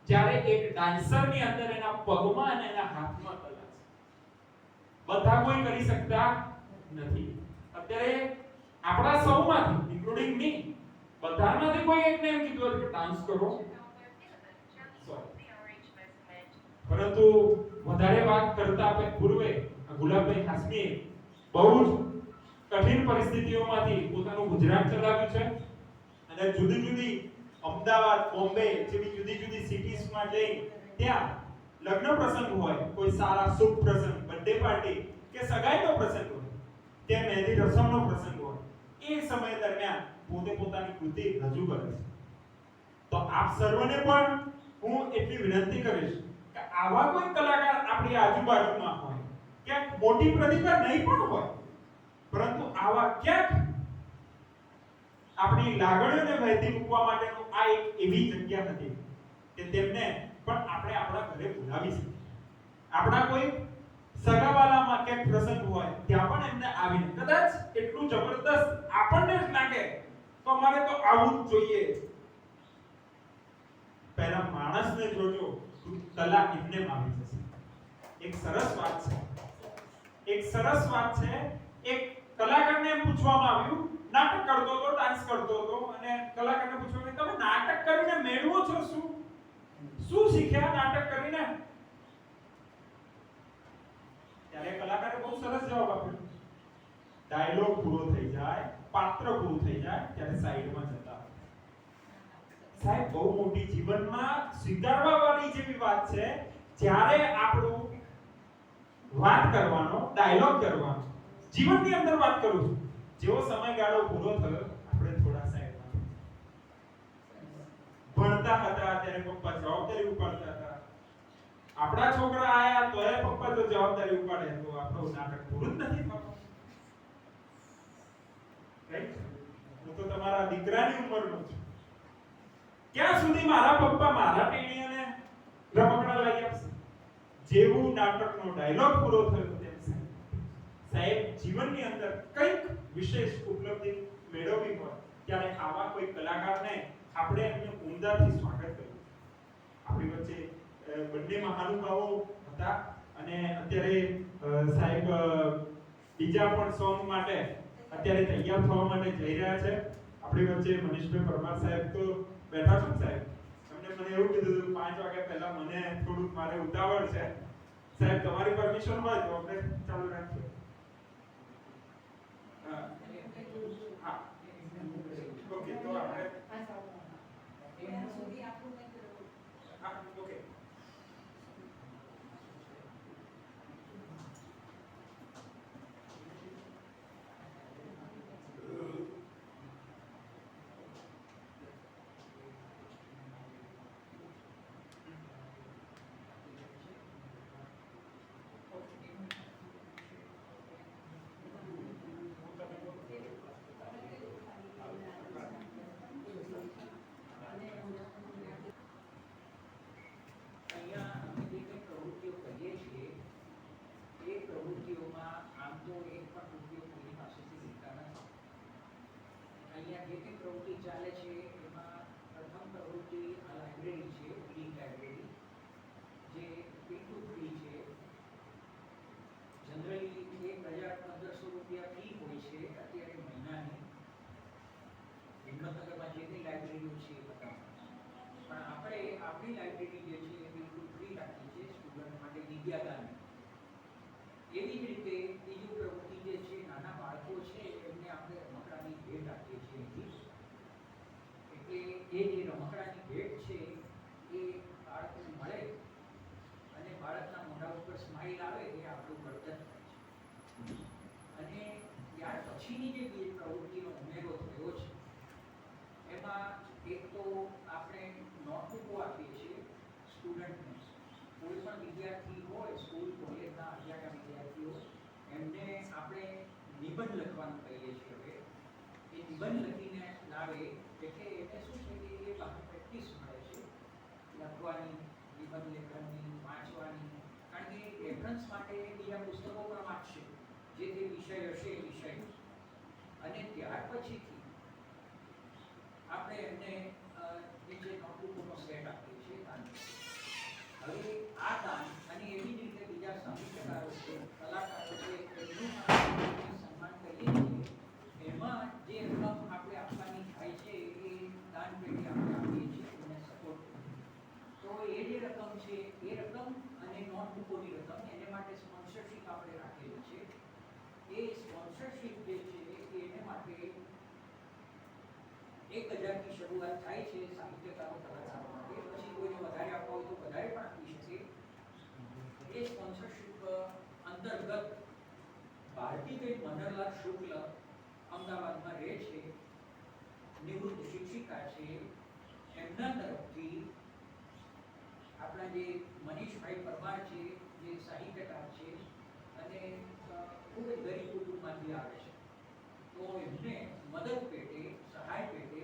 Speaker 1: જ્યારે એક ડાન્સરની અંદર એના પગમાં અને એના હાથમાં કલા છે. બધા કોઈ કરી શકતા નથી. અત્યારે આપણા સૌમાંથી, ઇન્ક્લુડિંગ મી, બધામાંથી કોઈ એકને એમ કીધું કે ડાન્સ કરો, પરંતુ વધારે વાત કરતા પૂર્વે ગુલાબભાઈ હાસમીએ બહુ જ કઠિન પરિસ્થિતિઓમાંથી પોતાનું ગુજરાન ચલાવ્યું છે અને જુદી જુદી અમદાવાદ, બોમ્બે જેવી જુદી જુદી સિટીઝમાં જઈ ત્યાં લગ્ન પ્રસંગ હોય, કોઈ સારા શુભ પ્રસંગ, બર્થડે પાર્ટી કે સગાઈનો પ્રસંગ હોય, કે મહેંદી રસમનો પ્રસંગ હોય, એ સમય દરમિયાન પોતે પોતાની કૃતિ રજૂ કરે છે. તો આપ સર્વને પણ હું એટલી વિનંતી કરીશ કે આવા કોઈ કલાકાર આપણી આજુબાજુમાં હોય, ક્યાંક મોટી પ્રતિભા નહીં પણ હોય, પરંતુ આવા ક્યાંક આપણી લાગણીઓને વહેતી મૂકવા માટેનું આ એક એવી જગ્યા હતી કે તેમને પણ આપણે આપણા ઘરે બોલાવી શકીએ. આપણા કોઈ સગાવાલામાં ક્યાંક પ્રસંગ હોય ત્યાં પણ એમને આવીને કદાચ એટલું જબરદસ્ત આપણને જ લાગે તો અમારે તો આવું જ જોઈએ. પહેલા માણસને જોજો, કલા એમને આવી જશે. એક સરસ વાત છે, એક કલાકારને એમ પૂછવામાં આવ્યું, નાટક કરતો હતો, ડાન્સ કરતો હતો, અને કલાકારને પૂછવામાં આવ્યું, તમે નાટક કરીને મેળવો છો શું શીખ્યા નાટક કરીને? ત્યારે કલાકારે બહુ સરસ જવાબ આપ્યો ડાયલોગ પૂરો થઈ જાય, પાત્ર પૂરું થઈ જાય ત્યારે સાઈડમાં જતા હોય. સાહેબ બહુ મોટી જીવનમાં સ્વીકારવા વાળી જેવી વાત છે, જ્યારે આપણું વાત કરવાનો, ડાયલોગ કરવાનો, જીવનની અંદર વાત કરું છું, જેવો સમયગાળો પૂરો થયો આપણે થોડા સાઈડમાં ભણતા હતા ત્યારે પપ્પા જવાબદારી ઉપાડતા હતા, આપણા છોકરા આયા તો એ પપ્પા તો જવાબદારી ઉપાડે તો આપણું નાટક પૂરું જ નથી થતું. રાઈટ? હું તો તમારા દીકરાની ઉંમરનો છું. ક્યાં સુધી મારા પપ્પા મારા ટેણીયાને રમકડા લઈ આપશે? જેવું નાટકનો ડાયલોગ પૂરો થયો તેમ સાહેબ જીવનની અંદર કંઈક વિશેષ ઉપલબ્ધિ મેળવવી હોય ત્યારે આવા કોઈ કલાકારને આપણે એમનું ઉમદાથી સ્વાગત કર્યું. આપણી વચ્ચે બંને મહાનુભાવો હતા અને અત્યારે સાહેબ બીજા પણ સોંગ માટે અત્યારે તૈયાર થવા માટે જઈ રહ્યા છે. આપણી વચ્ચે મનીષભાઈ પરમાર સાહેબ તો બેઠા છો સાહેબ. એમને મને એવું કીધું હતું 5 વાગ્યા પહેલા મને થોડુંક મારે ઉતાવળ છે. સાહેબ તમારી પરમિશન હોય તો આપણે ચાલુ રાખીએ. હા ઓકે તો આપણે
Speaker 2: ત્યાં સુધી આપણું કંઈક
Speaker 1: હા ઓકે
Speaker 6: અહીંયા અમે જે કંઈ પ્રવૃત્તિઓ કરીએ છીએ એ પ્રવૃત્તિઓમાં આમ તો એક પણ રૂપિયો કોઈની પાસેથી લેતા નથી. અહીંયા જે કંઈ પ્રવૃત્તિ ચાલે છે એમાં પ્રથમ પ્રવૃત્તિ આ લાઇબ્રેરી છે, રીડિંગ લાઇબ્રેરી, જે બિલકુલ ફ્રી છે. જનરલી 1,000-1,500 રૂપિયા ફી હોય છે અત્યારે મહિનાની. હિંમતનગરમાં જે કંઈ લાઇબ્રેરીઓ છે એ બધા, પણ આપણે આપણી લાઇબ્રેરી જે છે એ બિલકુલ ફ્રી રાખી છે સ્ટુડન્ટ માટે વિદ્યાદાન. એવી જ રીતે બીજી પ્રવૃત્તિ જે છે નાના બાળકો છે એમને આપણે રમકડાની ભેટ આપીએ છીએ અહીંથી. એટલે એ જે રમકડાની ભેટ છે એ બાળકોને મળે અને બાળકના મોઢા ઉપર સ્માઇલ આવે એ આપણું કર્તવ્ય છે. અને ત્યાર પછીની જે બે પ્રવૃત્તિનો ઉમેરો થયો છે એમાં એક તો આપણે નોટબુકો આપીએ છીએ સ્ટુડન્ટને. કોઈ પણ વિદ્યાર્થી હોય સ્કૂલ કોલેજના અગિયારના વિદ્યાર્થીઓ, એમને આપણે નિબંધ લખવાનું કહીએ છીએ. હવે એ નિબંધ લખીને લાવે એટલે એને શું છે કે એ બહાર પ્રેક્ટિસ મળે છે લખવાની, નિબંધ લેખનની, વાંચવાની. કારણ કે રેફરન્સ માટે બીજા પુસ્તકો પણ વાંચશે જે તે વિષય હશે એ વિષય. અને ત્યાર પછીથી આપણે એમને નીચે નોટબુકોનો સેટ આપીએ છીએ દાન. હવે આ દાન અને એવી જ રીતે બીજા સાહિત્યકારો છે, કલાકારો છે, એમનું આપણે સન્માન કરીએ છીએ. એમાં જે રકમ આપણે આપવાની થાય છે એ દાન પેઢી આપણે આપીએ છીએ એમને સપોર્ટ. તો એ જે રકમ છે એ રકમ અને નોટબુકોની રકમ એને માટે સ્પોન્સરશિપ આપણે રાખેલી છે. એ સ્પોન્સરશિપ જે છે એને માટે 1,000થી શરૂઆત થાય છે સાહિત્યકારો, કલાકારો માટે. પછી કોઈને વધારે આપવા હોય તો વધારે પણ આપી શકે. એ સ્પોન્સરશિપ અંતર્ગત ભારતીબેન મનહરલાલ શુક્લ અમદાવાદમાં રહે છે, નિવૃત્ત શિક્ષિકા છે. એમના તરફથી આપણા જે મનીષભાઈ પરમાર છે જે સાહિત્યકાર છે અને ખૂબ જ ગરીબ કુટુંબમાંથી આવે છે, તો એમને મદદ પેટે, સહાય પેટે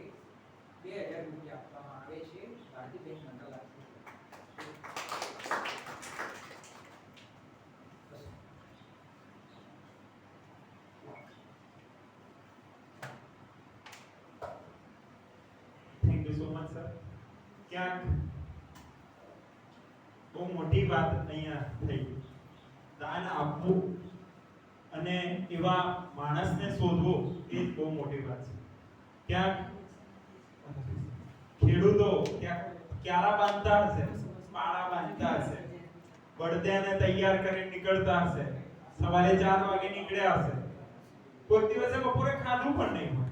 Speaker 6: 2,000 રૂપિયા આપવામાં આવે છે Bhartiben Manharlal Shukla.
Speaker 1: Thank you so much sir. ક્યાંક બહુ મોટી વાત અહીંયા થઈ. દાન આપવું અને એવા માણસને શોધવો એ જ બહુ મોટી વાત છે. ક્યાંક ખેડૂતો ક્યાંક ક્યારા બાંધતા હશે, પાળા બાંધતા હશે, બળદિયાને તૈયાર કરીને નીકળતા હશે, સવારે 4 વાગે નીકળ્યા હશે કોઈ દિવસે બપોરે ખાધું પણ નહીં હોય.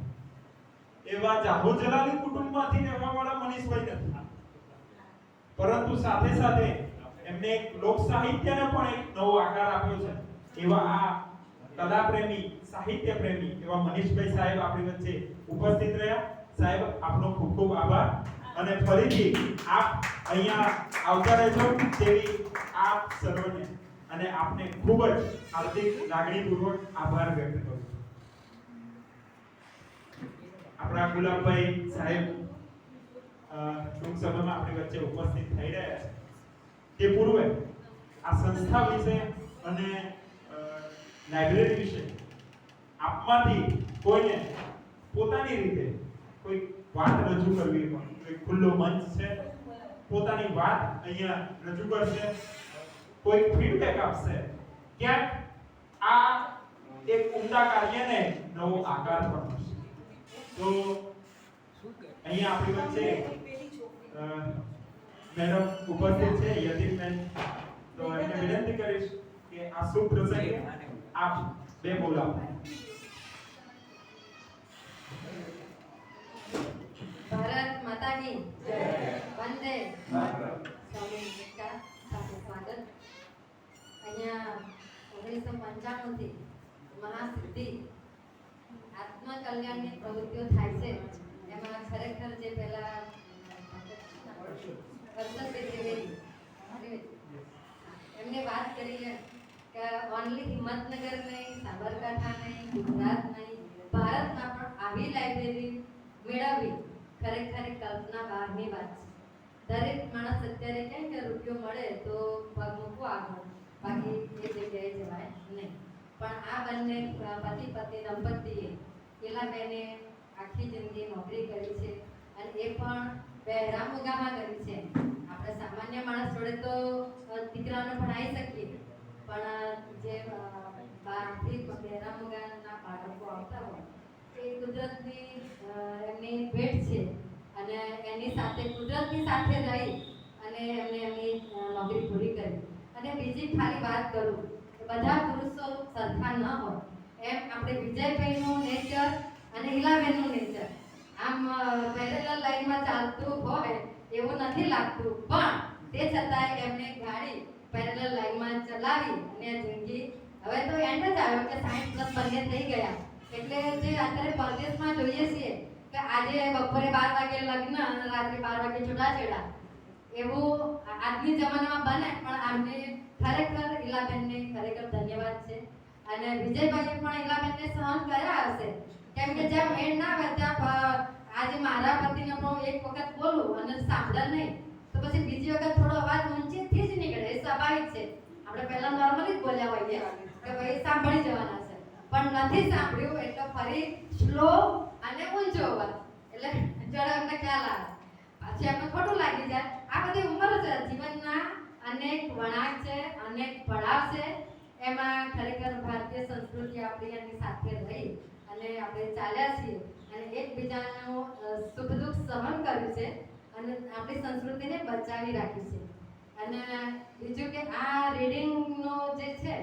Speaker 1: એવા જાહો જલાલી કુટુંબમાંથી રહેવાવાળા મનીષભાઈ નથી. પરંતુ સાથે સાથે એમને એક લોક સાહિત્યને પણ એક નવો આકાર આપ્યો છે. એવા આ કલા પ્રેમી, સાહિત્ય પ્રેમી એવા મનીષભાઈ સાહેબ આપણી વચ્ચે ઉપસ્થિત રહ્યા. સાહેબ, આપનો ખૂબ ખૂબ આભાર અને ફરીથી આપ અહીંયા આવતા રહેજો તેવી આપ સર્વને અને આપને ખૂબ જ હાર્દિક લાગણીપૂર્વક આભાર વ્યક્ત કરું છું. આપણા ગુલાબભાઈ સાહેબ ટૂંક સમયમાં આપણી વચ્ચે ઉપસ્થિત થઈ રહ્યા છે. તે પૂર્વે આ સંસ્થા વિશે અને લાઇબ્રેરી વિશે આપમાંથી કોઈને પોતાની રીતે કોઈ વાત રજૂ કરવી હોય, કોઈ ખુલ્લો મંચ છે, પોતાની વાત અહીંયા રજૂ કરશે, કોઈ ફીડબેક આપશે, ક્યાંક આ એક ઉમદા કાર્યને નવો આકાર પણ મળશે. તો અહીંયા આપણી વચ્ચે મેડમ ઉપસ્થિત છે, યતીનબેન. તો એમને વિનંતી કરીશ કે આ શુભ પ્રસંગે આપ બે બોલાવો.
Speaker 7: ભારત માતા કી જય. વંદે માતરમ. સ્વામી વિવેકાનંદ સાથે સ્વાગત. અહીંયા 1995 થી મહાસિદ્ધિ આત્મકલ્યાણની પ્રવૃત્તિઓ થાય છે. એમાં ખરેખર જે પહેલા એમને વાત કરી કે ઓનલી હિંમતનગર નહીં, સાબરકાંઠા નહીં, ગુજરાત નહીં, ભારતમાં પણ આવી લાઇબ્રેરી મેળવવી ખરેખર કલ્પના બહારની વાત છે. દરેક માણસ અત્યારે કહે કે રૂપિયો મળે તો પગ મૂકવો આગળ, બાકી એ જગ્યાએ જવાય નહીં. પણ આ બંને પતિ પત્ની દંપતીએ પેલાબેને આખી જિંદગી નોકરી કરી છે અને એ પણ બહેરામુગામાં કરી છે. આપણે સામાન્ય માણસ જોડે તો દીકરાઓને ભણાવી શકીએ, પણ જે બહારથી બહેરામુગાના બાળકો આવતા હોય એ કુદરતની એમની ભેટ છે અને એની સાથે કુદરતની સાથે રહી અને એમને એમની નોકરી પૂરી કરી. અને બીજી ખાલી વાત કરું કે બધા પુરુષો સરખા ન હોય એમ આપણે વિજયભાઈનું નેચર અને ઈલાબેનનું નેચર આમ પેરેલલ લાઈનમાં ચાલતું હોય એવું નથી લાગતું, પણ તે છતાંય એમને ગાડી પેરેલલ લાઈનમાં ચલાવી અને જિંદગી હવે તો એન્ડ જ આવ્યો કે 60+ બંને થઈ ગયા. એટલે જે અત્યારે પરદેશમાં જોઈએ છીએ કે આજે બપોરે 12 વાગે લગ્ન અને રાત્રે 12 વાગે છૂટાછેડા, એવું આજની જમાનામાં બને. પણ આમને ખરેખર ઈલાબેનને ખરેખર ધન્યવાદ છે. અને વિજયભાઈએ પણ ઈલાબેનને સહન કર્યા હશે, કેમ કે જેમ એન્ડ ના આવે ત્યાં આજે મારા પતિને પણ એક વખત બોલું અને સાંભળે નહીં તો પછી બીજી વખત થોડો અવાજ ઊંચેથી જ નીકળે, એ સ્વાભાવિક છે. આપણે પહેલા નોર્મલી જ બોલ્યા હોઈએ કે ભાઈ સાંભળી જવાના છે, પણ નથી સાંભળ્યું એટલે ફરી સ્લો અને ઊંચો અવાજ, એટલે જરા અમને ખ્યાલ આવે, પાછી આપણે ખોટું લાગી જાય. આ બધી ઉંમર છે, જીવનના અનેક વળાંક છે, અનેક પડાવ છે. એમાં ખરેખર ભારતીય સંસ્કૃતિ આપણી એની સાથે રહી અને આપણે ચાલ્યા છીએ અને એકબીજાનું સુખ દુઃખ સહન કર્યું છે અને આપણી સંસ્કૃતિને બચાવી રાખી છે. અને બીજું કે આ રીડિંગનો જે છે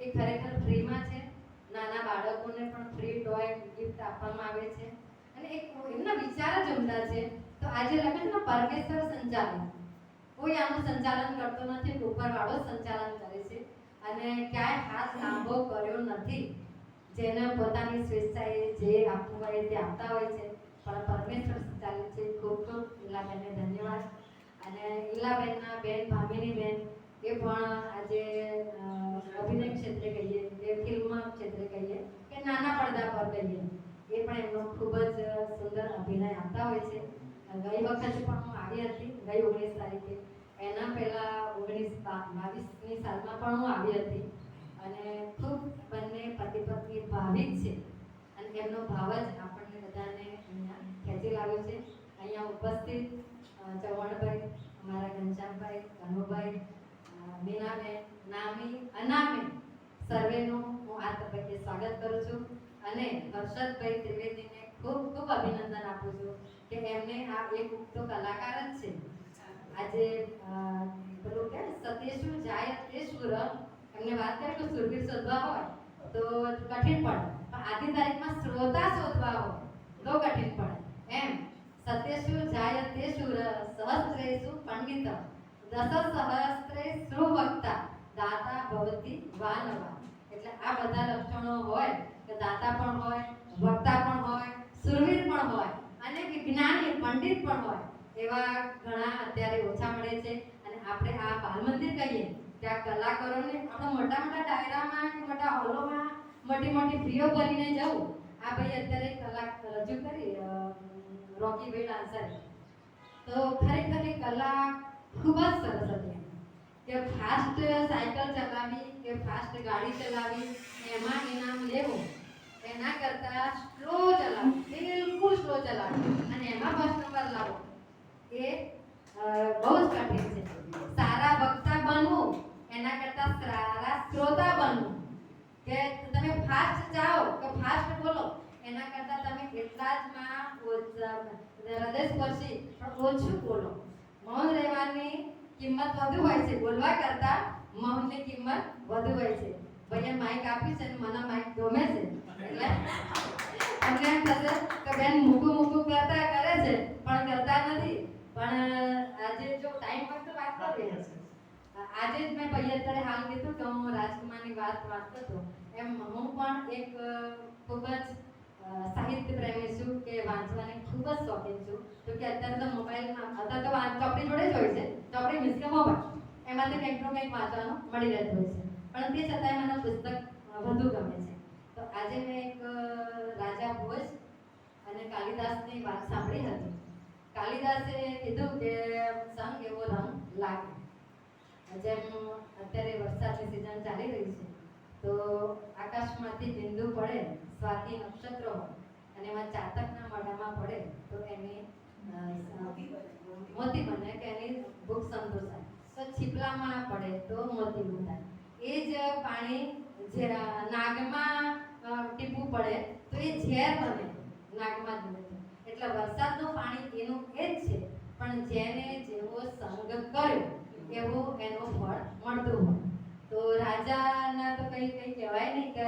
Speaker 7: એ ખરેખર ફ્રીમાં છે. નાના બાળકોને પણ ફ્રી ટોય ગિફ્ટ આપવામાં આવે છે અને એક એમના વિચાર જ ઉમદા છે. તો આજે લખે છે પરમેશ્વર સંચાલન, કોઈ આનું સંચાલન કરતો નથી, ઉપરવાળો સંચાલન કરે છે અને ક્યાંય હાથ લાંબો કર્યો નથી. જેને પોતાની સ્વેચ્છાએ જે આપવું હોય તે આપતા હોય છે, પણ પરમેશ્વર સંચાલિત છે. ખૂબ ખૂબ ઈલાબેનને ધન્યવાદ. અને ઈલાબેનના બેન ભામિની બેન એ પણ આજે અભિનય ક્ષેત્રે કહીએ કે ફિલ્મ ક્ષેત્રે કહીએ કે નાના પડદા પર કહીએ, એ પણ એમનો ખૂબ જ સુંદર અભિનય આપતા હોય છે. ગઈ વખતે પણ હું આવી હતી, ગઈ 19 તારીખે. એના પહેલા 22ની સાલમાં પણ હું આવી હતી અને ખૂબ બંને પતિ પત્ની ભાવિક છે અને એમનો ભાવ જ આપણને બધાને અહીંયા ખેંચી લાવ્યો છે. અહીંયા ઉપસ્થિત ચૌહાણભાઈ, અમારા ઘનશ્યામભાઈ, કનુભાઈ, મીનાબેન, નામી, અનામી સર્વેનું હું આ તબક્કે સ્વાગત કરું છું અને હર્ષદભાઈ ત્રિવેદીને ખૂબ ખૂબ અભિનંદન આપું છું કે એમને આ એક તો કલાકાર જ છે. આજે પેલું કે સત્યેશુ જાય તેશુ રમ, એમને વાત કરે કે સુરભી શોધવા હોય તો કઠિન પડે, પણ આજની તારીખમાં શ્રોતા શોધવા હોય તો કઠિન પડે. એમ સત્યશુ જાયતે શુર સહસ્ત્રેષુ પંડિત દસ સહસ્ત્રેષુ વક્તા દાતા ભવતિ વાનવા. એટલે આ બધા લક્ષણો હોય કે દાતા પણ હોય, વક્તા પણ હોય, સુરવીર પણ હોય અને વિજ્ઞાની પંડિત પણ હોય એવા ઘણા અત્યારે ઓછા મળે છે. અને આપણે આ બાલ મંદિર કહીએ કે આ કલાકારોને આપણે મોટા મોટા ડાયરામાં કે મોટા હોલોમાં મોટી મોટી ફીઓ ભરીને જવું. આ ભાઈ અત્યારે કલા રજૂ કરી રોકી ભાઈ ડાન્સર, તો ખરેખર કલા ખૂબ જ સરસ હતી કે ફાસ્ટ સાયકલ ચલાવી કે ફાસ્ટ ગાડી ચલાવી એમાં ઇનામ લેવું એના કરતાં સ્લો ચલાવવું, બિલકુલ સ્લો ચલાવવું અને એમાં ફર્સ્ટ નંબર લાવો એ બહુ જ કઠિન છે. સારા વક્તા બનવું એના કરતાં સારા શ્રોતા બનવું, કે તમે ફાસ્ટ જાઓ કે ફાસ્ટ બોલો એના કરતાં તમે એટલા જમાં હૃદયસ્પર્શી પણ ઓછું બોલો. મૌન રહેવાની કિંમત વધુ હોય છે બોલવા કરતાં મૌનની કિંમત વધુ હોય છે. ભાઈએ માઇક આપ્યું છે અને મને માઇક ગમે છે એટલે અમને એમ થશે કે બેન મૂકું કરતા કરે છે પણ કરતા નથી. પણ આજે જો ટાઈમ હોય તો વાત કરીએ. આજે જ મેં ભાઈ અત્યારે હાલ કીધું કે હું રાજકુમારની વાત વાંચતો હતો એમ હું પણ એક ખૂબ જ સાહિત્ય પ્રેમી છું કે વાંચવાની ખૂબ જ શોખીન છું. તો કે અત્યારે તો મોબાઈલમાં અત્યારે તો ચોપડી જોડે જ હોય છે, ચોપડી મીન્સ કે મોબાઈલ એમાંથી કંઈક નું કંઈક વાંચવાનું મળી રહેતું હોય છે. પણ તે છતાંય મને પુસ્તક વધુ ગમે છે. તો આજે મેં એક રાજા ભોજ અને કાલિદાસની વાત સાંભળી હતી. કાલિદાસે કીધું કે સંગ એવો રંગ લાગે. જેમ અત્યારે વરસાદની સિઝન ચાલી રહી છે તો આકાશમાંથી બિંદુ પડે, સ્વાતિ નક્ષત્ર હોય અને એમાં ચાતકના મોઢામાં પડે તો એની મોતી બને કે એની ભૂખ સંતોષાય. તો છીપલામાં પડે તો મોતી બને. એ જ પાણી જે નાગમાં ટીપું પડે તો એ ઝેર બને નાગમાં જ. એટલે વરસાદનું પાણી એનું એ જ છે, પણ જેને જેવો સંગ કર્યો એવું એનું ફળ મળતું હોય. તો રાજાના તો કઈ કહેવાય નહીં કે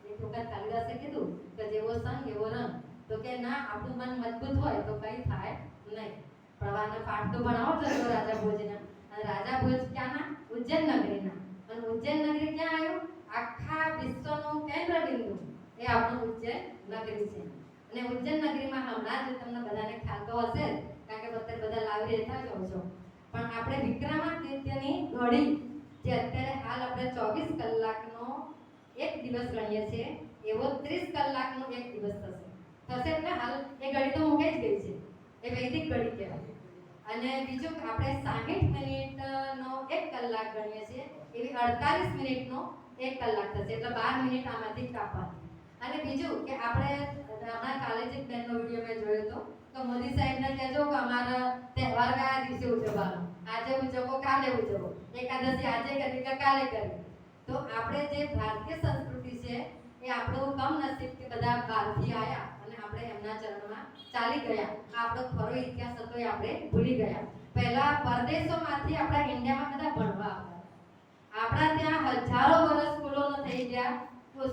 Speaker 7: એક વખત કાલિદાસે કીધું કે જેવો સંગ એવો રંગ. તો કે ના, આપણું મન મજબૂત હોય તો કઈ થાય નહીં. પ્રવાહના પાઠ તો ભણાવો છો રાજા ભોજના. અને રાજા ભોજ ક્યાંના? ઉજ્જૈન નગરીના. અને ઉજ્જૈન નગરી ક્યાં આવ્યું? આખા વિશ્વનું કેન્દ્ર બિંદુ એ આપણું ઉજ્જૈન નગરી છે. અને ઉજ્જૈન નગરીમાં હમણાં જ તમને બધાને ખ્યાલ તો હશે કારણ કે અત્યારે બધા લાવી રહેતા જ હો છો. પણ આપણે વિક્રમાદિત્યની ઘડી જે અત્યારે હાલ આપણે 24 કલાકનો એક દિવસ ગણીએ છીએ એવો 30 કલાકનો એક દિવસ થશે એટલે હાલ એ ઘડી તો મુકાઈ જ ગઈ છે. એ વૈદિક ઘડી કહેવાય. અને બીજું આપણે 60 મિનિટનો 1 કલાક ગણીએ છીએ એવી 48 મિનિટનો 1 કલાક થશે. એટલે 12 મિનિટ આમાંથી કાપવાની. અને બીજું કે આપણે હમણાં કાલે જ એક બેનનો વિડીયો મેં જોયો હતો તો મોદી સાહેબને કહેજો કે અમારા તહેવાર કયા દિવસે ઉજવવાનો, આજે ઉજવો કાલે ઉજવો, એકાદશી આજે કરી કે કાલે કરી. તો આપણે જે ભારતીય સંસ્કૃતિ છે એ આપણું કમનસીબ કે બધા બહારથી આવ્યા અને આપણે એમના ચરણમાં ચાલી ગયા. આપણો ખરો ઇતિહાસ હતો એ આપણે ભૂલી ગયા. પહેલા પરદેશોમાંથી આપણા ઇન્ડિયામાં બધા ભણવા આવ્યા. આપણા ત્યાં હજારો વર્ષ સ્કૂલો થઈ ગયા.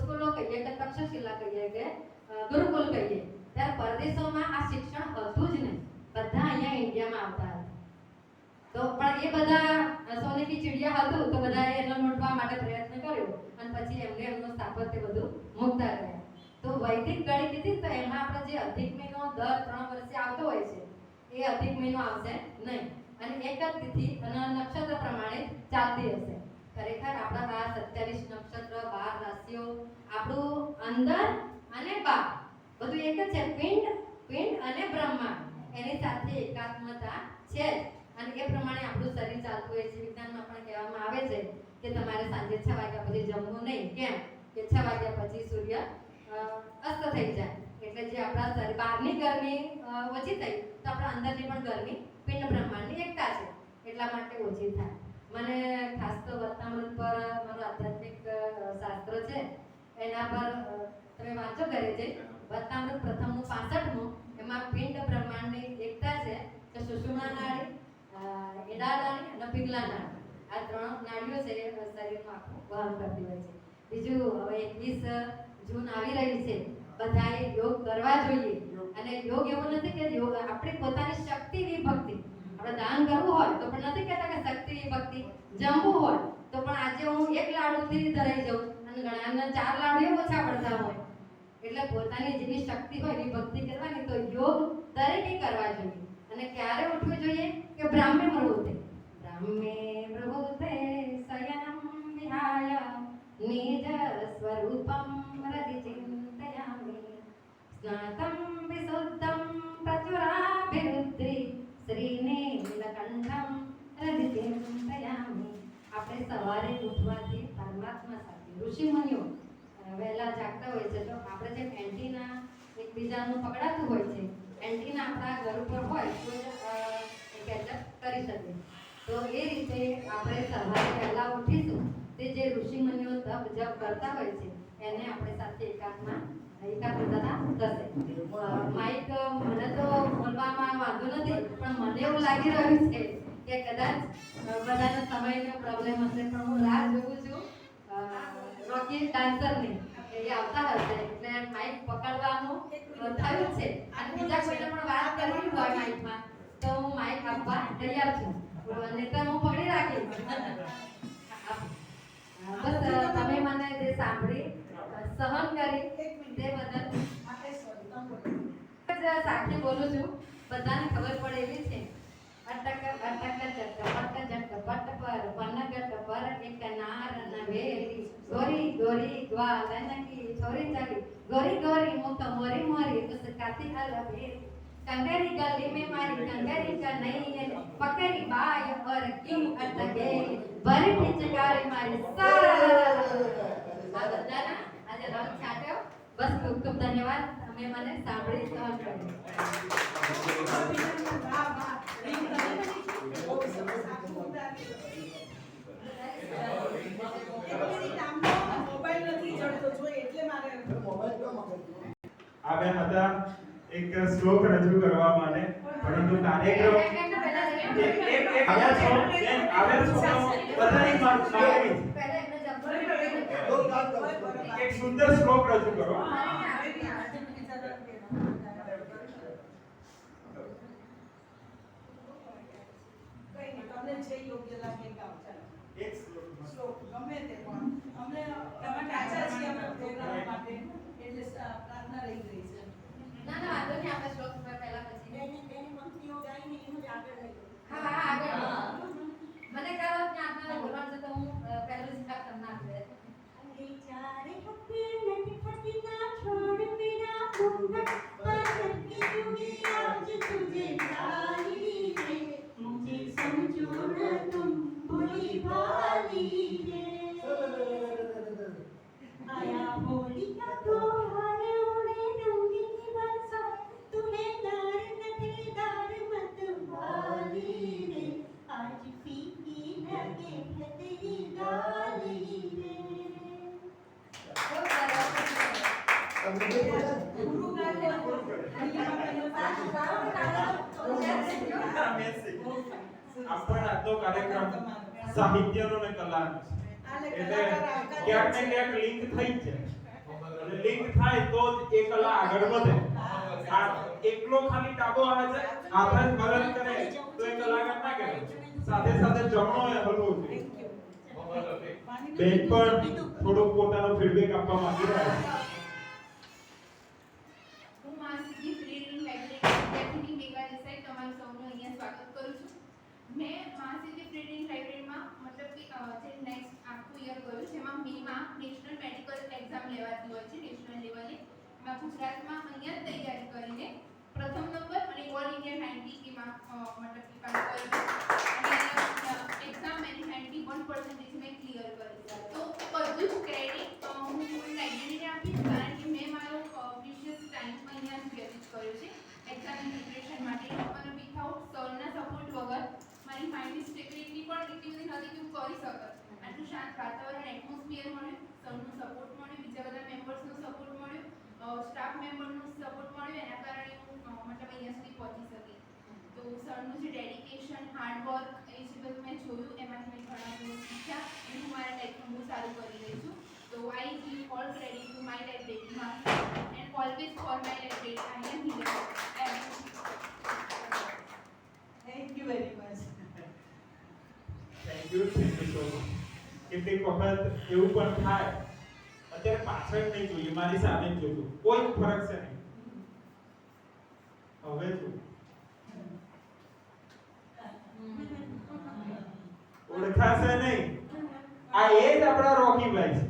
Speaker 7: સ્કૂલો કહીએ કે તક્ષશિલા કહીએ કે ગુરુકુલ કહીએ, ત્યારે પરદેશોમાં આ શિક્ષણ હતું જ નહીં. બધા અહીંયા ઇન્ડિયામાં આવતા હતા. તો પણ એ બધા સોને કી ચિડિયા હતું તો બધાએ એને લૂંટવા માટે પ્રયત્ન કર્યો અને પછી એમને એમનું સ્થાપત્ય બધું મુકતા ગયા. તો વૈદિક ગણિત કીધી તો એમાં આપણે જે અધિક મહિનો દર 3 વર્ષે આવતો હોય છે એ અધિક મહિનો આવશે નહીં અને એક જ તિથિ અને નક્ષત્ર પ્રમાણે ચાલતી હશે. ખરેખર આપણા આ 27 નક્ષત્ર 12 રાશિઓ આપણું અંદર અને બહાર બધું એક જ છે. પિંડ અને બ્રહ્માંડ એની સાથે એકાત્મતા છે અને એ પ્રમાણે આપણું શરીર ચાલતું હોય છે. વિજ્ઞાનમાં પણ કહેવામાં આવે છે કે તમારે સાંજે 6 વાગ્યા પછી જમવું નહીં. કેમ કે 6 વાગ્યા પછી સૂર્ય અસ્ત થઈ જાય એટલે જે આપણા શરીર બહારની ગરમી ઓછી થઈ તો આપણા અંદરની પણ ગરમી પિંડ બ્રહ્માંડની એકતા છે એટલા માટે ઓછી થાય. મને ખાસ તો વર્તામૃત પર મારું આધ્યાત્મિક શાસ્ત્ર છે એના પર તમે વાંચો ઘરે જઈ. વર્તામૃત પ્રથમનું 65મું એમાં પિંડ બ્રહ્માંડની એકતા છે કે સુષુમ્ના નાડી, એડા નાડી અને પિંગલા નાડી આ 3 નાડીઓ છે શરીરનું આખું વહન કરતી હોય છે. બીજું હવે 21 જૂન આવી રહી છે, બધાએ યોગ કરવા જોઈએ. અને યોગ એવું નથી કે યોગ આપણી પોતાની શક્તિ વિભક્તિ, આપણે દાન કરવું હોય તો પણ નથી કહેતા કે શક્તિ વિભક્તિ, જમવું હોય તો પણ આજે હું એક લાડુથી ધરાઈ જાઉં અને ઘણાને 4 લાડુ ઓછા પડતા હોય. એટલે પોતાની જેની શક્તિ હોય એની ભક્તિ કરવાની, તો યોગ દરેકે કરવા જોઈએ. અને ક્યારે ઉઠવું જોઈએ કે બ્રાહ્મે મુહૂર્તે, બ્રાહ્મે મુહૂર્તે શયનમ વિહાય નિજ સ્વરૂપમ હૃદિ ચિંતયામિ સ્નાતમ વિશુદ્ધમ પ્રચુરાભિરુદ્ધિ શ્રીનીલકંઠમ હૃદિ ચિંતયામિ. આપણે સવારે ઉઠવાથી પરમાત્મા સાથે ઋષિમુનિઓ વહેલા જાગતા હોય છે, તો આપણે જેમ એન્ટીના એકબીજાનું પકડાતું હોય છે, એન્ટીના આપણા ઘર ઉપર હોય તો જ કેચઅપ કરી શકીએ. તો એ રીતે આપણે સવારે વહેલા ઉઠીશું, તે જે ઋષિમુનિઓ તપ જપ કરતા હોય છે એને આપણે સાથે એકાગ્રતા થશે. માઇક મને તો બોલવામાં વાંધો નથી, પણ મને એવું લાગી રહ્યું છે કે કદાચ બધાનો સમયનો પ્રોબ્લેમ હશે, પણ હું રાહ જોઉં છું રોકી ડાન્સરની, એ આવતા હશે એટલે માઇક પકડવાનું થયું છે. અને બીજા કોઈને પણ વાત કરવી હોય માઇકમાં તો હું માઇક આપવા તૈયાર છું, નહીંતર હું પકડી રાખીશ. બસ તમે મને જે સાંભળી સહન કરી તે બદલ સાક્ષી બોલું છું. બધાને ખબર પડે એવી છે. અટક અટક જટ પટ જટ પટ પર વનગટ પર એક નાર નવેલી ગોરી ગોરી ગ્વાલનકી છોરી ચાલી ગોરી ગોરી મુખ મોરી મોરી ઉસકાતી અલબે कंगरी गली में मारी कंगरी का नहीं है पकड़ी बाय और क्यों अटके भरी पिचकारी मारी सारा આ બધાના આજે રંગ છાટ્યો. બસ ખૂબ ખૂબ ધન્યવાદ, તમે મને સાંભળી સહન કર્યું.
Speaker 2: મોબાઈલ નથી જડતો જો એટલે મારે
Speaker 1: આ બેન હતા એક શ્લોક રજૂ કરવા માટે, પરંતુ કાર્યક્રમ એક સુંદર શ્લોક રજૂ કરો.
Speaker 2: તમને જે યોગ્ય લાગે ગાઓ. ચાલો
Speaker 1: એક શ્લોક
Speaker 2: શ્લોક ગમે તે પણ અમને તમારા કાચા છીએ અમે પ્રોગ્રામ માટે એટલે પ્રાર્થના રહી ગઈ છે.
Speaker 7: ના ના વાંધો નહીં, આપણે શ્લોક પહેલા પછી
Speaker 2: તેની પંક્તિઓ ગાઈને એનું જ આગળ લઈ લો.
Speaker 7: હા હા આગળ મને કહો કે આપને બોલવાનું છે તો હું પહેલું સ્ટેપ તમને આપી દે.
Speaker 8: चारे हफ्ते नटखटी ना छोड़ मेरा घूंघट पागल की चुगी आज तुझे डाली रे मुझे समझो न तुम भोली भाली रे आया होली का त्योहार उड़े रंगीनी बरसात तुम्हें दार नखरेदार मत वाली रे आज फीकी लगे है तेरी डाली रे.
Speaker 2: ગુરુ ગાલે
Speaker 1: આપણો આજનો કાર્યક્રમ સાહિત્યનો અને કલાનો છે, એટલે ક્યાંક ને ક્યાંક લિંક થઈ જ જાય, અને લિંક થાય તો જ એ કલા આગળ વધે. આ એકલો ખાલી ડાબો હાથ જ મદદ કરે તો એ કલાકાર ના કહેવાય, સાથે સાથે જમણો એ હલવો જોઈએ. બેન પણ થોડુંક પોતાનો ફીડબેક આપવા માંગી રહ્યા છે.
Speaker 9: હું માનસીજી ફ્રીડિંગ લાઇબ્રેરી મેગા દેસાઈ તમારું સૌનું અહીંયા સ્વાગત કરું છું. મેં માનસીજી ફ્રીડિંગ લાઇબ્રેરીમાં મતલબ કે જે નેક્સ્ટ આખું યર ગયું છે એમાં મેમાં નેશનલ મેડિકલ એક્ઝામ લેવાતી હોય છે નેશનલ લેવલે. મેં ગુજરાતમાં અહીંયા જ તૈયારી કરીને પ્રથમ નંબર અને ઓલ ઇન્ડિયા 90 એમાં મતલબ કે પાસ કર્યું અને એક્ઝામ મેની 91% મેં ક્લિયર કરી. તો બધું જ ક્રેડિટ હું ફૂલ લાઇબ્રેરીને આપીશ, કારણ કે મેં મારો પ્રીશિયસ ટાઈમ અહીંયા જ વ્યતીત કર્યો છે એક્ઝામની પ્રિપરેશન માટે. અને વિથઆઉટ સરના સપોર્ટ વગર મારી માઇન્ડની સ્ટેબિલિટી પણ એટલી બધી નથી કે હું કરી શકત. આટલું શાંત વાતાવરણ એટમોસ્ફિયર મળ્યું, સરનો સપોર્ટ મળ્યો, બીજા બધા મેમ્બર્સનો સપોર્ટ મળ્યો, સ્ટાફ મેમ્બરનો સપોર્ટ મળ્યો, એના કારણે હું મતલબ અહીંયા સુધી પહોંચી શકી. તો સરનું જે ડેડિકેશન, હાર્ડવર્ક એ જે બધું મેં જોયું એમાંથી મેં ઘણા બધું શીખ્યા અને હું મારા લાઈફમાં બહુ સારું કરી રહી છું. તો So I give all credit to my library master and always for my library I am here.
Speaker 2: Thank you very much.
Speaker 1: Thank you so much. કેટલીક વખત એવું પણ થાય, અત્યારે પાછળ નહીં જોઈએ, મારી સામે જ જોજો, કોઈ ફરક છે નહીં. હવે જો ઓળખાશે નહીં, આ એ જ આપણા રોકીભાઈ છે.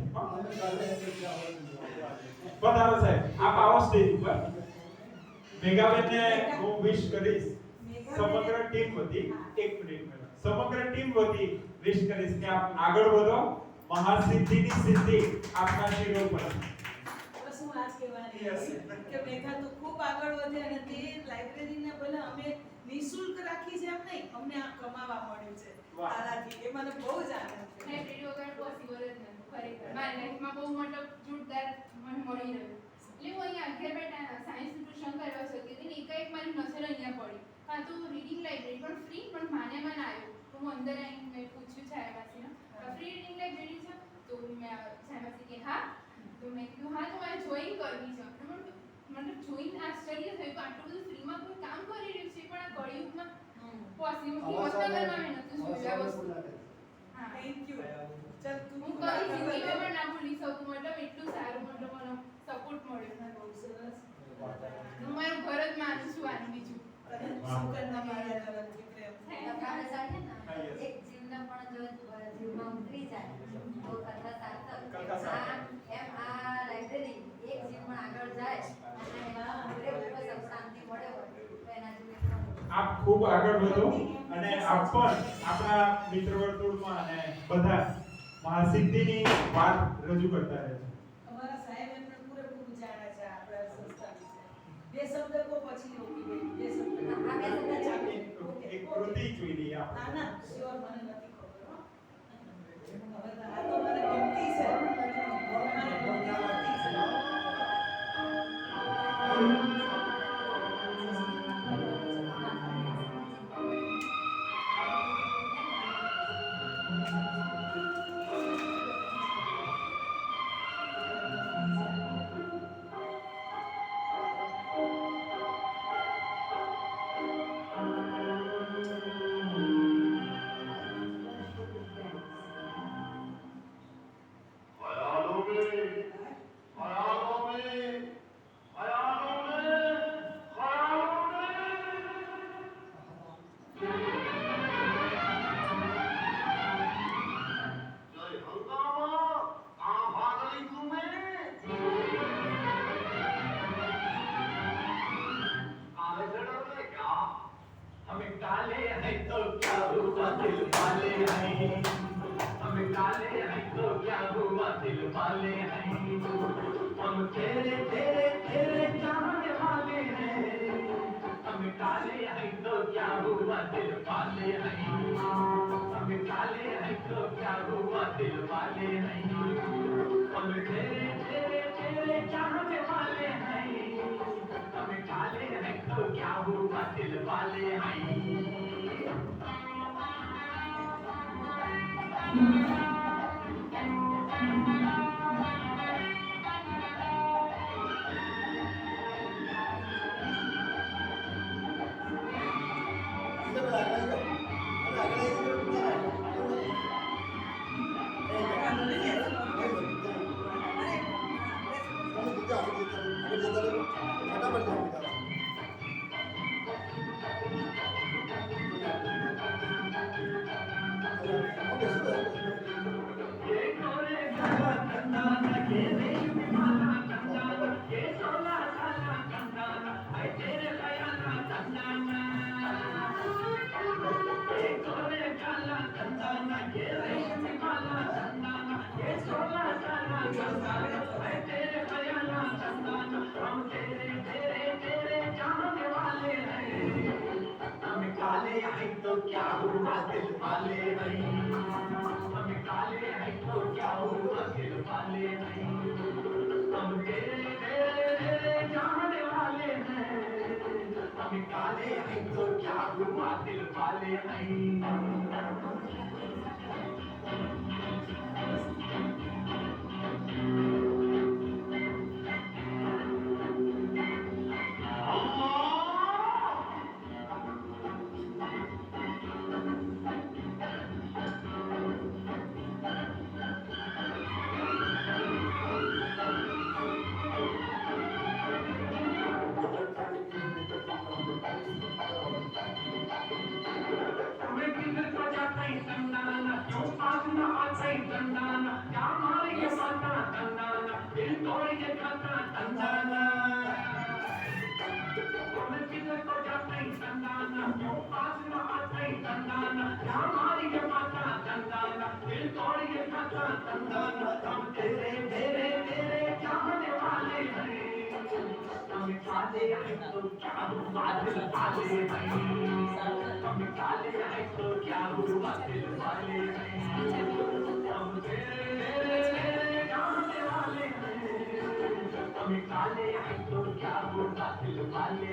Speaker 1: પધારો સાહેબ, આપ આવો સ્ટેજ ઉપર. મેઘાબેનને હું વિશ કરીશ સમગ્ર ટીમ વતી, એક મિનિટ મેડમ, સમગ્ર ટીમ વતી વિશ કરીશ કે આપ આગળ વધો, મહાસિદ્ધિની સિદ્ધિ આપના શિરો પર.
Speaker 2: બસ હું આજ કહેવાની
Speaker 1: Yes.
Speaker 2: હતી કે મેઘા તો ખૂબ આગળ વધે અને તે લાઇબ્રેરીને ભલે અમે નિઃશુલ્ક રાખી છે એમ નહીં, અમને આ કમાવા મળ્યું છે
Speaker 1: વાહ.
Speaker 2: તારાથી. એ મને બહુ જ આનંદ છે.
Speaker 9: લાઇબ્રેરી વગર પોસિબલ જ નથી ખરેખર. મારી લાઈફમાં બહુ મોટો જોરદાર મને મળી રહ્યું. એટલે હું અહીંયા 11 બેટા સાયન્સનું ટ્યુશન કરવા શકતી હતી ને એકાએક મારી નજર અહીંયા પડી. હા તો રીડિંગ લાઇબ્રેરી પણ ફ્રી, પણ માન્યામાં ના આવ્યું. તો હું અંદર આવીને મેં પૂછ્યું છાયામાસીને, ફ્રી રીડિંગ લાઇબ્રેરી છે? તો મેં છાયામાસી કે હા. તો મેં કીધું હા તો મારે જોઈન કરવી છે. મતલબ જોઈન આશ્ચર્ય થયું કે આટલું બધું ફ્રીમાં કોઈ કામ કરી રહ્યું છે, પણ આ કળિયુગમાં પોસિબલ હિંમતનગરમાં મેં નહોતું જોયું આ વસ્તુ. હા
Speaker 2: થેન્ક યુ. ચાલ તું
Speaker 9: હું કઈ જિંદગીમાં પણ ના ભૂલી શકું. મતલબ એટલું સારું મતલબ મને સપોર્ટ મળ્યો.
Speaker 2: બહુ સરસ.
Speaker 9: હું મારું ઘર જ માનું છું આનું બીજું.
Speaker 2: અને સુકન્યા મારા તરફથી પ્રેમ.
Speaker 7: આપણે જાણીએ ને,
Speaker 1: હા, yes.
Speaker 7: એક જીવને પણ જો જીવમાં ઉતરી જાય તો કથા સાર્થક.
Speaker 1: કથા સાર્થક.
Speaker 7: એમ આ લાઇબ્રેરી એક જીવમાં આગળ જાય અને એમાં પૂરેપૂરો સુખ શાંતિ મળે હોય તો એના જેવું એક પણ
Speaker 1: આપ ખૂબ આગળ વધો અને આપ પણ આપણા મિત્ર વર્તુળમાં અને બધા મહાસિદ્ધિની વાત રજૂ કરતા રહેજો.
Speaker 2: અમારા સાહેબ એમને પૂરેપૂરું જાણે છે આપણા સંસ્થા વિશે. બે શબ્દ કો પછી રોકી ગઈ. બે શબ્દ.
Speaker 7: આ બે શબ્દ ચાલે.
Speaker 1: એક કૃતિ જોઈ લઈએ
Speaker 2: ના
Speaker 1: આપણે.
Speaker 2: ના શ્યોર મને નથી ખબર હો. હવે તો આ તો મને ગમતી છે. મને ગમતી
Speaker 4: ख्यालों में ख्यालों में ख्यालों में ख्यालों में जय हंगामा कहाँ भाग रही तुम्हें काले से डर रहे क्या हमें काले हैं तो क्या हुआ दिल वाले हैं हमें काले हैं तो क्या हुआ दिल वाले हैं हम तेरे तेरे तेरे चाहने वाले हैं हमें काले हैं तो क्या हुआ दिल वाले हैं हमें काले हैं तो क्या हुआ दिल वाले हैं हम तेरे तेरे तेरे चाहने वाले हैं हमें काले हैं तो क्या हुआ दिल वाले हैं हमें काले हैं तो क्या हुआ दिल वाले नहीं हमें काले हैं तो क्या हुआ दिल वाले नहीं हम तेरे तेरे तेरे चाहने वाले हैं हमें काले हैं तो क्या हुआ दिल वाले नहीं जाते तंदाना क्यों पास न आते तंदाना क्या मारे के पाता तंदाना दिल तोड़ के खाता तंदाना मैं किधर को जाते तंदाना क्यों पास न आते तंदाना क्या मारे के पाता तंदाना दिल तोड़ के खाता तंदाना हम तेरे तेरे तेरे चाहने वाले हैं हम काले हैं तो क्या हुआ दिल वाले हैं हम काले हैं तो क्या हुआ दिल वाले हैं हम तेरे तेरे चाहने वाले हैं हम काले हैं तो क्या हुआ दिल वाले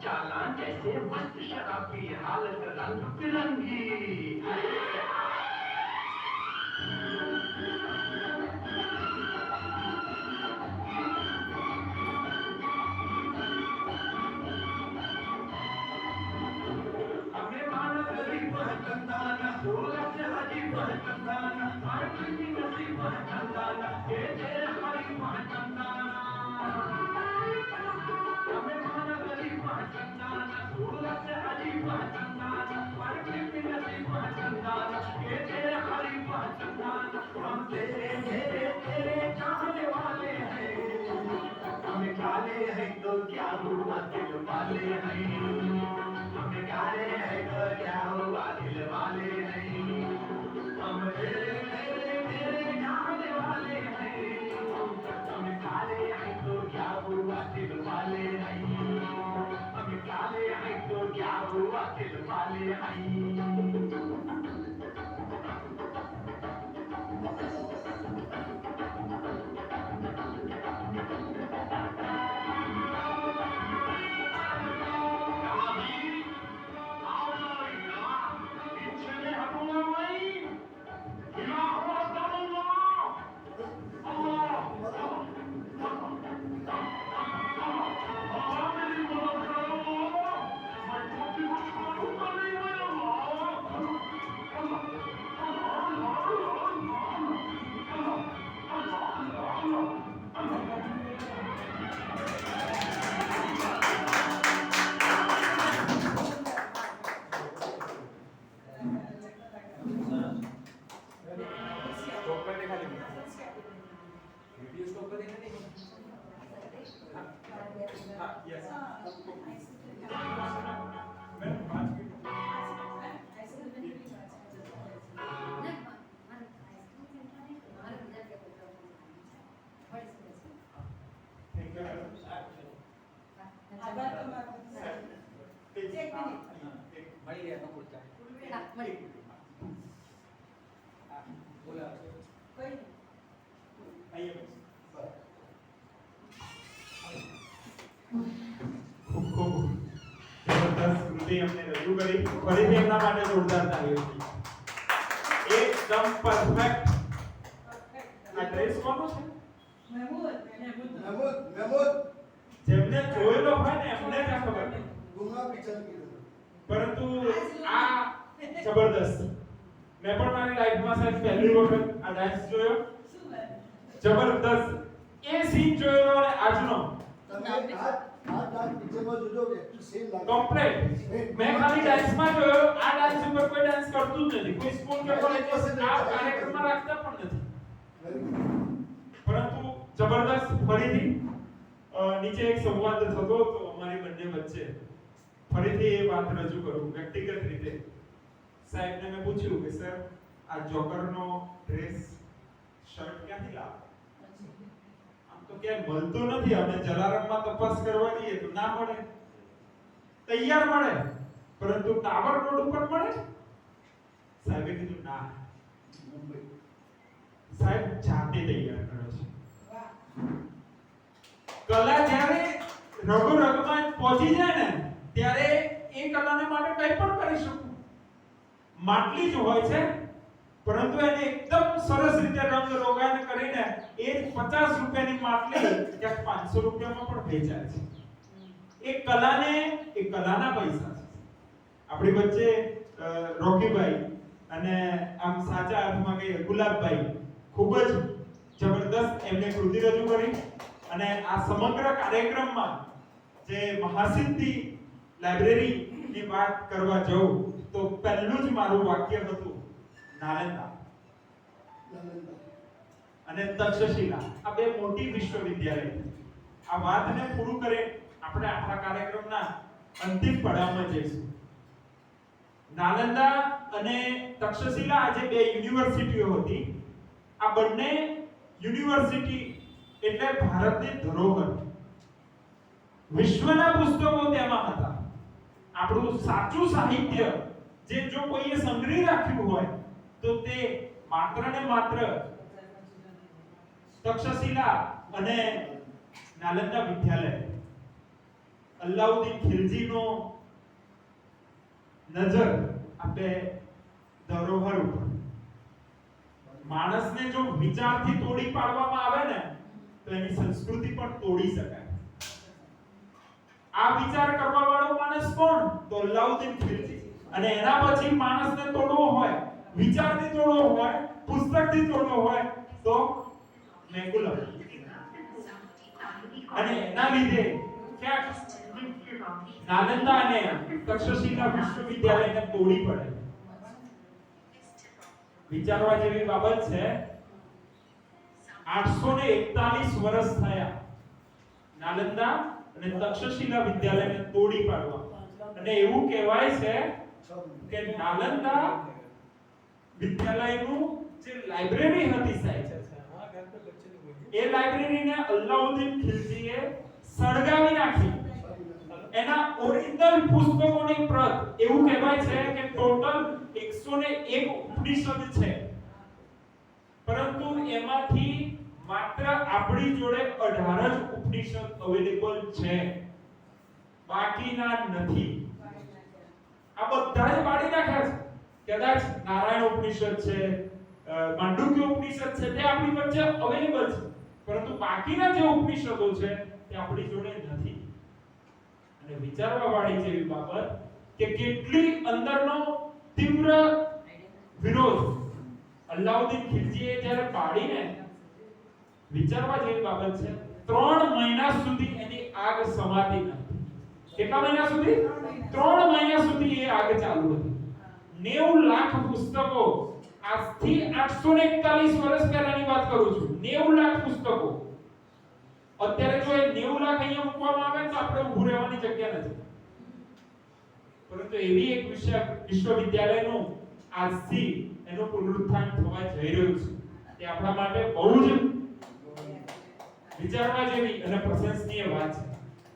Speaker 4: चालान जैसे मस्त शराबी हालत रंग बिरंगी हमें माना गरीब है कंदाना दौलत से अजीब है कंदाना मार्केट की नसीब है कंदाना ये तेरे गरीब है कंदाना हमें माना गरीब है कंदाना दौलत से अजीब है कंदाना मार्केट की नसीब है कंदाना ये तेरे गरीब है कंदाना हम तेरे तेरे तेरे चाहने वाले हैं हमें काले हैं तो क्या हुआ दिल वाले हैं हमें काले हैं तो क्या हुआ दिल वाले हैं हम तेरे तेरे तेरे चाहने वाले हैं हमें काले हैं तो क्या हुआ दिल वाले हैं हमें काले हैं तो क्या हुआ दिल वाले हैं
Speaker 2: આભાર તમારો. એક મિનિટ.
Speaker 6: મળી રહ્યા તો પૂછતા
Speaker 7: હા, મળી.
Speaker 6: બોલા
Speaker 2: કોઈ
Speaker 1: ખૂબ ખૂબ જબરદસ્ત કૃતિ અમને રજૂ કરી. ફરીથી એમના માટે જોરદાર તાળીઓ. એકદમ પરફેક્ટ. આ ડ્રેસ કોનો છે?
Speaker 2: મહેમૂદ
Speaker 1: જેમને જોયેલો હોય ને એમને જ આ ખબર. પરંતુ આ જબરદસ્ત. મેં પણ મારી લાઈફમાં સાહેબ પહેલી વખત આ ડાન્સ જોયો.
Speaker 2: શું વાત?
Speaker 1: જબરદસ્ત. એ સીન જોયો અને આજનો કમ્પ્લીટ. મેં ખાલી ડાન્સમાં જોયો. આ ડાન્સ ઉપર કોઈ ડાન્સ કરતું જ નથી. કોઈ સ્કૂલ કે કોલેજ આ કાર્યક્રમમાં રાખતા પણ નથી. પરંતુ જબરદસ્ત. ફરીથી નીચે એક સંવાદ થતો હતો અમારી બંને વચ્ચે. ફરીથી એ વાત રજૂ કરું વ્યક્તિગત રીતે. સાહેબને મેં પૂછ્યું કે સર આ જોકરનો ડ્રેસ શર્ટ ક્યાંથી લાવ્યા? આમ તો ક્યાંય મળતો નથી. અમે જલારામમાં તપાસ કરવા જઈએ તો ના મળે. તૈયાર મળે પરંતુ ટાવર રોડ ઉપર મળે. સાહેબે કીધું ના, સાહેબ જાતે તૈયાર કરે છે. કલા જ્યારે પહોંચી જાય ને ત્યારે એ કલાને માટે કંઈ પણ કરી શકું. માટલી જ હોય છે, પરંતુ એને એકદમ સરસ રીતે રંગ રોગાન કરીને એ 50 રૂપિયાની માટલી ક્યાંક 500 રૂપિયામાં પણ વેચાય છે. એ કલાના પૈસા છે. આપણી વચ્ચે રોકીભાઈ અને આમ સાચા અર્થમાં કહીએ ગુલાબભાઈ ખૂબ જ જબરદસ્ત એમને કૃતિ રજૂ કરી અને આ સમગ્ર કાર્યક્રમમાં જે મહાસિદ્ધિ લાઇબ્રેરીની વાત કરવા જાઉં તો પહેલું જ મારું વાક્ય હતું નાલંદા અને તક્ષશિલા. આ બે મોટી વિશ્વવિદ્યાલય. આ વાતને પૂરું કરે આપણે આપણા કાર્યક્રમના અંતિમ પડાવમાં જઈશું. નાલંદા અને તક્ષશિલા આજે બે યુનિવર્સિટીઓ હતી. આ બંને યુનિવર્સિટી એટલે ભારતની ધરોહર. વિશ્વના પુસ્તકો તેમાં હતા. આપણું સાચું સાહિત્ય જે જો કોઈએ સંગ્રહી રાખ્યું હોય તો તે માત્ર ને માત્ર તક્ષશિલા અને નાલંદા વિદ્યાલય. અલ્લાઉદ્દીન ખિલજીનો નજર આપે ધરોહર ઉપર. માણસને જો વિચારથી તોડી પાડવામાં આવે ને તો એની સંસ્કૃતિ પણ તોડી શકાય. આ વિચાર કરવા વાળો માણસ કોણ? તો અલ્લાઉદ્દીન ખિલજી. અને એના પછી માણસને તોડવો હોય, વિચારથી તોડવો હોય, પુસ્તકથી તોડવો હોય તો મેકુલમ. અને એના લીધે ક્યાંક નાલંદા અને તક્ષશિલા વિશ્વવિદ્યાલયને તોડી પડે. વિચારવા જેવી બાબત છે. 841 વર્ષ થયા નાલંદા અને તક્ષશિલા વિદ્યાલયને તોડી પાડવા. અને એવું કહેવાય છે કે નાલંદા વિદ્યાલયનું જે લાઇબ્રેરી હતી સાહેબ, એ લાઇબ્રેરીને અલ્લાઉદ્દીન ખિલજીએ સળગાવી નાખી. એના ઓરિજિનલ પુસ્તકોની પ્રત એવું કહેવાય છે કે ટોટલ 101 ઉપનિષદ છે, પરંતુ એમાંથી માત્ર આપણી જોડે 18 જ ઉપનિષદ અવેલેબલ છે, બાકીના નથી. આ બધા જ પાડી નાખ્યા છે. કદાચ નારાયણ ઉપનિષદ છે, માંડુક્ય ઉપનિષદ છે, તે આપણી વચ્ચે અવેલેબલ છે, પરંતુ બાકીના જે ઉપનિષદો છે તે આપણી જોડે નથી. અને વિચારવા વાળી જેવી બાબત કે કેટલી અંદરનો તીવ્ર વિરોધ અલ્લાઉદ્દીન ખિલજીએ જ્યારે પાડીને, વિચારવા જેવી બાબત છે. 3 મહિના સુધી એની આગ સમાતી નથી. કેટલા મહિના સુધી? 3 મહિના સુધી એ આગ ચાલુ હતી. 90 લાખ પુસ્તકો, આજથી 841 વર્ષ પહેલાની વાત કરું છું. 90 લાખ પુસ્તકો. અત્યારે જો એ 90 લાખ અહીંયા મૂકવામાં આવે તો આપણે ઊભું રહેવાની જગ્યા નથી. પરંતુ એવી એક વિશ્વવિદ્યાલયનું આજથી એનું પુનરુત્થાન થવા જઈ રહ્યું છે. તે આપણા માટે બહુ જ વિચારવા જેવી અને પ્રશંસનીય વાત છે.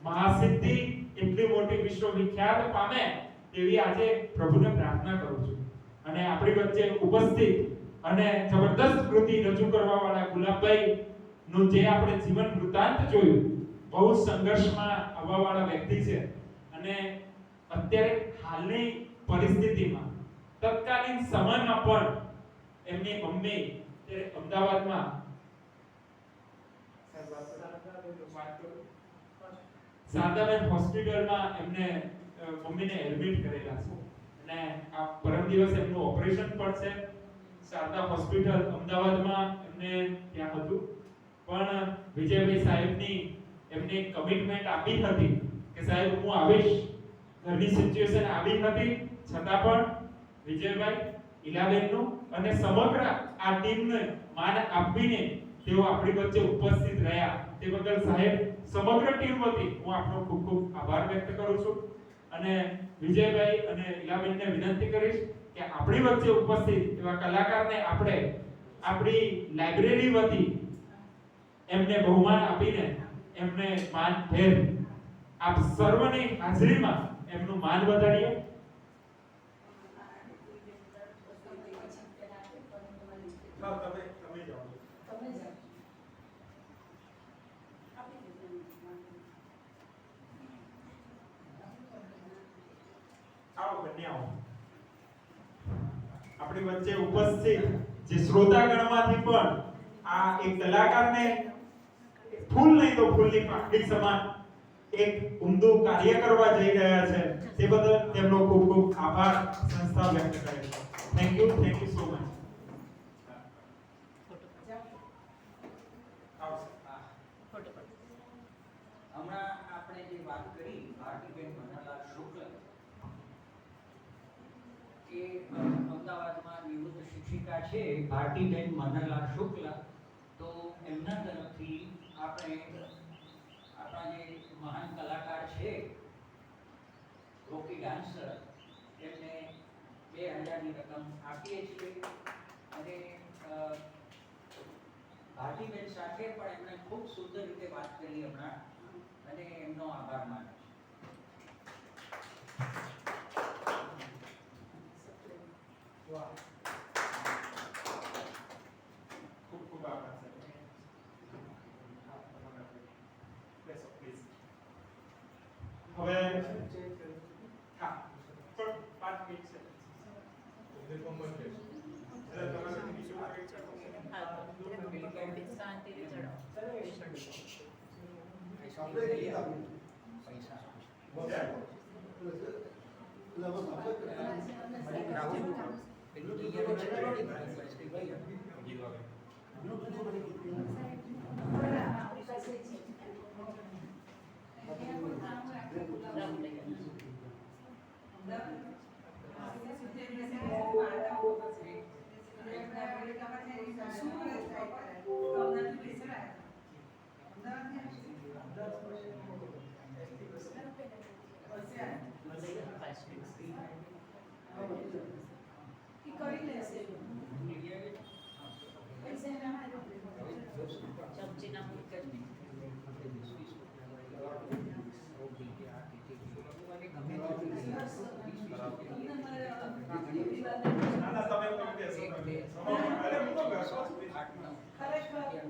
Speaker 1: મહાસિદ્ધિ એટલી મોટી વિશ્વવિખ્યાત પામે તેવી આજે પ્રભુને પ્રાર્થના કરું છું. અને આપણી વચ્ચે ઉપસ્થિત અને જબરદસ્ત કૃતિ રજૂ કરવા વાળા ગુલાબભાઈ નું જે આપણે જીવન વૃત્તાંત જોયું, બહુ સંઘર્ષમાં આવવા વાળા વ્યક્તિ છે. અને અત્યારે હાલની પરિસ્થિતિમાં તત્કાલીન સમયમાં પણ એમની મમ્મી ત્યારે અમદાવાદમાં શારદાબેન હોસ્પિટલમાં એમને મમ્મીને એડમિટ કરેલા છે. અને આ પરમ દિવસ એમનું ઓપરેશન પણ છે. શારદા હોસ્પિટલ અમદાવાદમાં એમને ત્યાં હતું. પણ વિજયભાઈ સાહેબની એમને કમિટમેન્ટ આપી હતી કે સાહેબ હું આવીશ. ઘરની સિચ્યુએશન આવી હતી છતાં પણ વિજયભાઈ, ઈલાબેનનું અને સમગ્ર આ ટીમને માન આપીને તેઓ આપણી વચ્ચે ઉપસ્થિત રહ્યા. તે બદલ સાહેબ સમગ્ર ટીમ વતી હું આપનો ખૂબ ખૂબ આભાર વ્યક્ત કરું છું. અને વિજયભાઈ અને ઈલાબેનને વિનંતી કરીશ કે આપણી વચ્ચે ઉપસ્થિત એવા કલાકારને આપણે આપણી લાઇબ્રેરી વતી એમને બહુમાન આપીને એમને માનભેર આપ સર્વની હાજરીમાં એમનું માન વધારીએ.
Speaker 2: તમે જાઓ.
Speaker 1: વચ્ચે ઉપસ્થિત જે શ્રોતાગણમાંથી પણ આ એક કલાકારને ફૂલ નહીં તો ફૂલની પાંખડી સમાન એક ઉમદું કાર્ય કરવા જઈ રહ્યા છે તે બદલ તેમનો ખૂબ ખૂબ આભાર સંસ્થા વ્યક્ત કરે છે. Thank you so much.
Speaker 6: હમણાં આપણે જે વાત કરી ભારતીબેન મનહરલાલ શુક્લ એ અમદાવાદમાં નિવૃત્ત શિક્ષિકા છે ભારતીબેન મનહરલાલ શુક્લ. તો એમના તરફથી આપણે આપણા જે મહાન કલાકાર છે રોકી ડાન્સર એમને 2000ની રકમ આપીએ છીએ અને ભારતીબેન સાથે પણ એમણે ખૂબ સુંદર રીતે વાત કરી હમણાં અને એમનો આભાર માનું છું.
Speaker 1: વાહ, ખૂબ ખૂબ આભાર સર. બેસો પ્લીઝ. હવે હા પણ 5 મિનિટ છે. તમારે બીજું કોઈ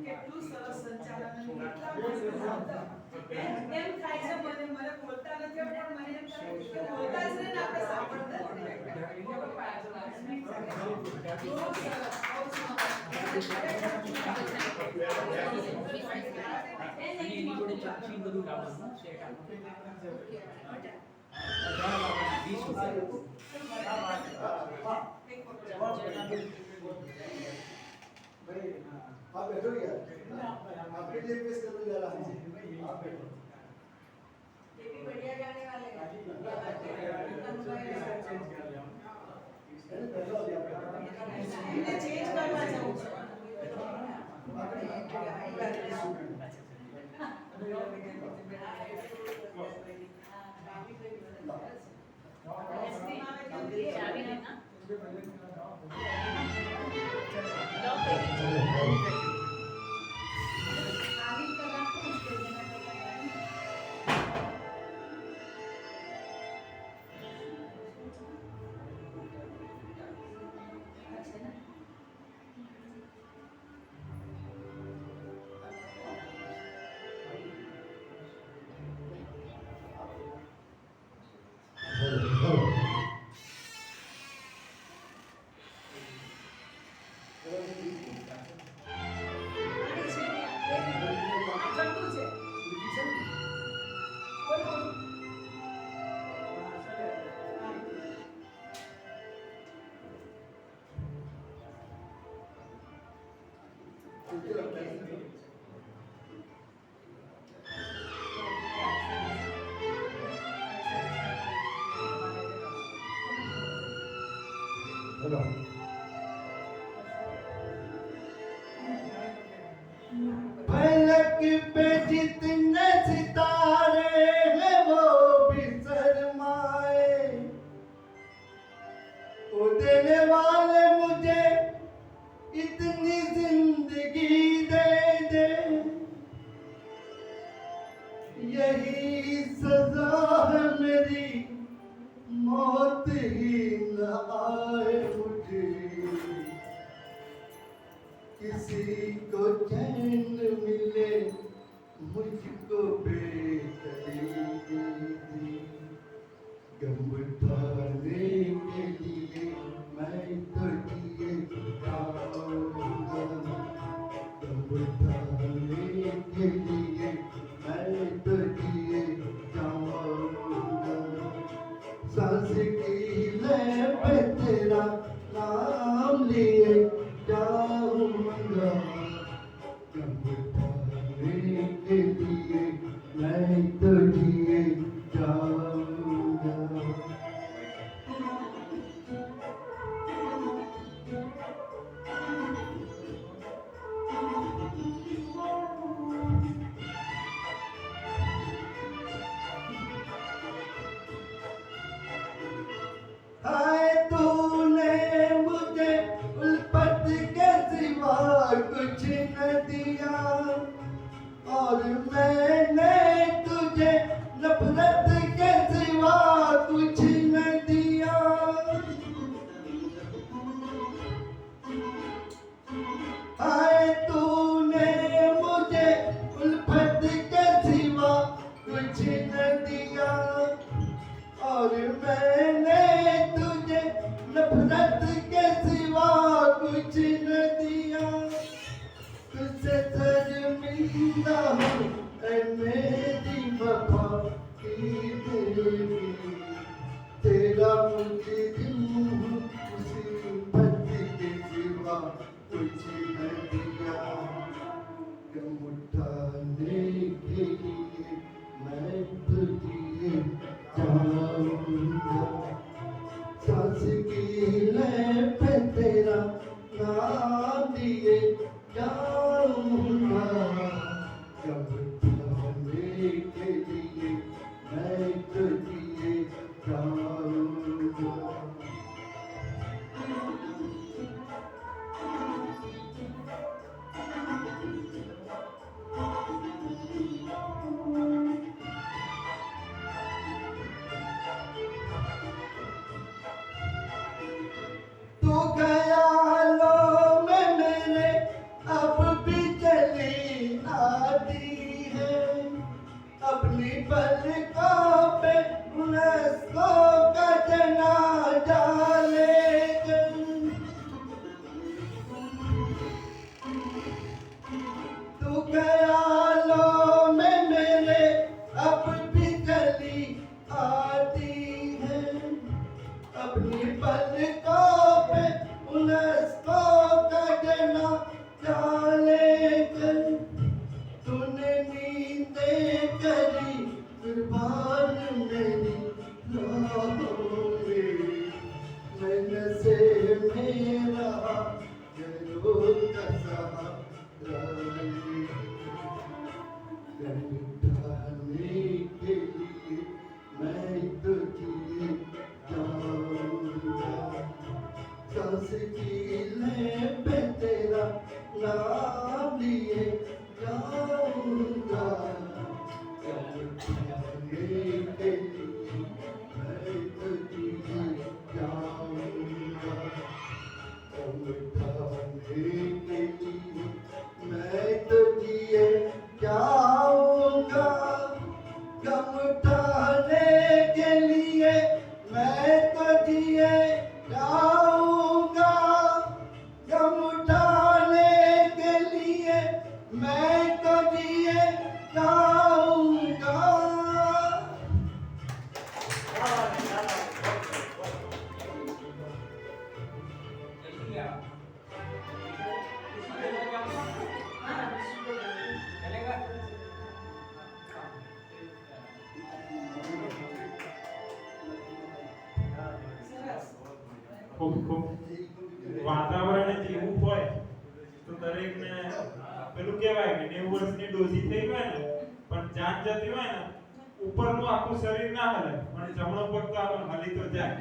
Speaker 2: કેટલું સરસ સંચાલન અને કેટલા મસ્ત શબ્દ. એમ થાય છે મને બોલતા નથી પણ મને એમ થાય કે બોલતા જ નહીં ને આપણે સાંભળતા જ નહીં. બહુ
Speaker 6: એની જોડે ચાચી બધું લાવવાનું છે.
Speaker 5: आप बैठो यार आपके लिए पेश करने जा रहा हूँ आप बैठो
Speaker 2: ये भी बढ़िया गाने वाले हैं. इन्हें चेंज करना चाहूँ
Speaker 4: फलक पे जितने सितारे हैं वो भी शर्माए ओ देने वाले मुझे इतनी जिंदगी दे दे यही सजा है मेरी मौत ही न आए मुझे किसी को चैन मिले मुझको बेकरारी गम उठाने के लिए मैं तो
Speaker 5: उठाने के लिए मैं तो जिए जाऊंगा, सांस की लय पे तेरा नाम लिए जाऊंगा, दम उठाने के लिए मैं तो जिए जाऊंगा। हाय तूने मुझे उल्फत के सिवा कुछ न दिया, और मैंने तुझे नफरत के सिवा कुछ न दिया। हाय तूने मुझे उल्फत के सिवा कुछ न दिया, और मैंने तुझे नफरत के सिवा कुछ न दिया। तुझसे शर्मिंदा हूँ ऐ मेरी वफा की देवी, तेरा मुझे मुसीबत के सिवा कुछ न दिया। गम उठाने के लिए मैं तुझे जाऊंगा, सांस की लय पे तेरा नाम लिए जाऊंगा, गम उठाने के लिए मैं तुझे जाऊंगा। तू ख्यालों में मेरे अब भी चली आती है, अपनी पलकों पे उनको का जनाजा लेकर। तू ख्यालों में मेरे अब भी चली आती है, अपनी पलकों पे उनको का जनाजा लेकर। तूने नींदें करी कुर्बान मेरी राहों में, मैं नशे में रहा गैरों का सहारा लिए। गम उठाने के लिए मैं तो जिए जाऊंगा, सांस की लय पे तेरा नाम लिए जाऊंगा, गम उठाने के लिए मैं तो जिए जाऊंगा, गम उठाने के लिए मैं तो जिए जाऊंगा, गम उठाने के लिए मैं तो जिए जाऊंगा, गम उठाने के लिए मैं तो जिए जाऊंगा।
Speaker 6: जल्दी आओ। चलेगा?
Speaker 2: સરસ.
Speaker 1: ખૂબ ખૂબ વાતાવરણ જ એવું હોય તો દરેકને પેલું કહેવાય કે 90 વર્ષની ડોઝી થઈ હોય ને પણ જાન જતી હોય ને ઉપરનું આખું શરીર ના હલે પણ જમણો પગ તો આમ હલી તો જાય.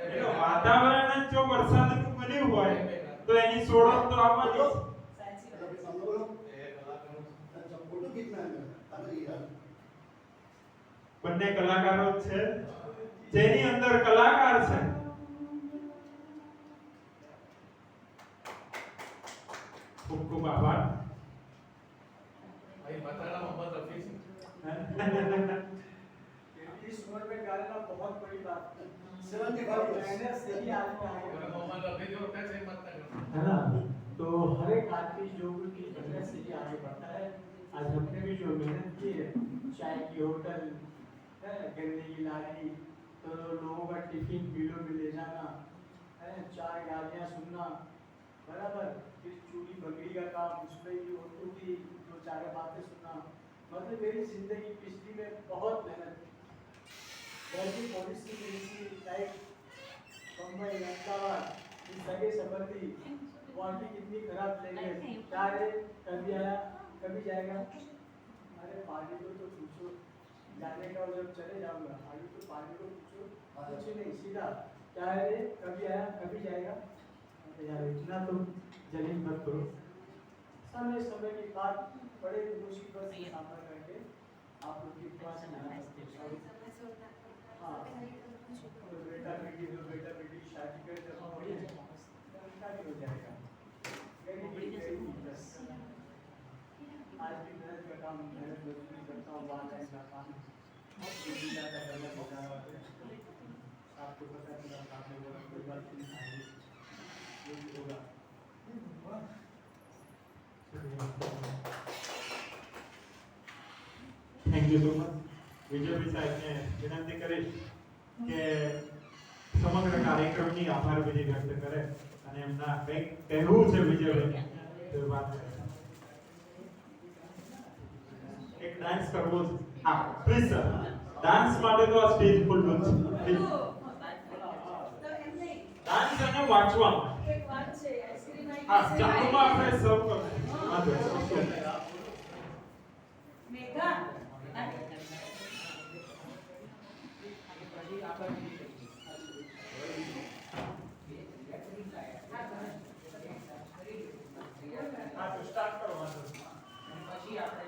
Speaker 1: એટલે વાતાવરણ જ જો વરસાદનું બન્યું હોય તો એની સોડત તો આવવાની જ.
Speaker 2: સાચી વાત.
Speaker 5: अभी सामने बोलो अच्छा फोटो खींचना है अरे यार
Speaker 1: બંને કલાકારો જ છે જેની અંદર કલાકાર છે. ખૂબ ખૂબ આભાર.
Speaker 3: भाई बताना मोहम्मद रफी से
Speaker 10: इस उम्र में गाना बहुत बड़ी बात है।
Speaker 5: 75
Speaker 10: मैंने सही आदमी आए
Speaker 3: मोहम्मद रफी जो होता है सही मत करना
Speaker 1: है ना, तो
Speaker 10: हर एक आदमी जो उनकी मेहनत से ही आगे बढ़ता है। आज हमने भी जो मेहनत की है, चाय की होटल है, गन्ने की लारी, तो लोगों का टिफिन बिलों में ले जाना है, 4 गालियाँ सुनना, बराबर, फिर चूड़ी बकरी का काम, उसमें भी औरतों की 2-4 बातें सुनना, मतलब मेरी जिंदगी पिछली में बहुत मेहनत की पॉलिसी मेरी लाइफ मुंबई अहमदाबाद इन सगे संबंधी क्वालिटी कितनी खराब चल गई, क्या है, कभी आया कभी जाएगा, अरे पानी को तो पूछो, जाने का जब चले जाऊंगा आगे तो पानी को पूछो, कुछ नहीं, सीधा क्या है, कभी आया कभी जाएगा। अरे यार इतना तो जलील मत करो। समय समय के बाद बड़े मुसीबत से सामना करके आप लोग के पास हाँ तो बेटा बेटी की शादी कर जब हो जाएगा, गरीबी बस। आज भी मेहनत का काम, मेहनत मजदूरी करता हूँ, वहाँ का काम बहुत ज़्यादा गलत हो रहा है। आपको पता चला आपने बोला कोई बात नहीं, जो भी होगा।
Speaker 1: Thank you so much. Vijaybhai સાહેબને વિનંતી કરીશ કે સમગ્ર કાર્યક્રમની આભાર વિધિ વ્યક્ત કરે અને એમના કંઈક કહેવું છે વિજયભાઈ તો વાત કરે. એક ડાન્સ કરવો છે. હા પ્લીઝ સર, ડાન્સ માટે તો આ સ્ટેજ ખુલ્લું છે. પ્લીઝ
Speaker 2: તો એમ નહીં,
Speaker 1: ડાન્સ અને વાંચવા
Speaker 2: એક વાત છે, આઈસ્ક્રીમ
Speaker 1: હા ચાકુમાં આપણે સર્વ કરવું. વાંધો નહીં.
Speaker 2: મેઘા
Speaker 1: હા તો સ્ટાર્ટ કરો. વાંધો નહીં.
Speaker 6: પછી આપણે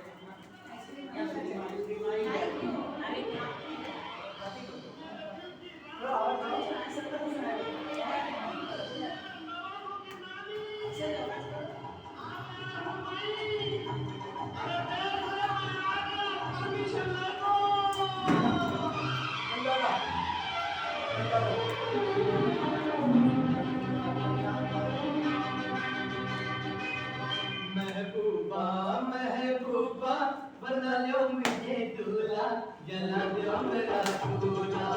Speaker 4: महबूबा महबूबा बना लो मुझे दूल्हा, जला दो मेरा दूल्हा।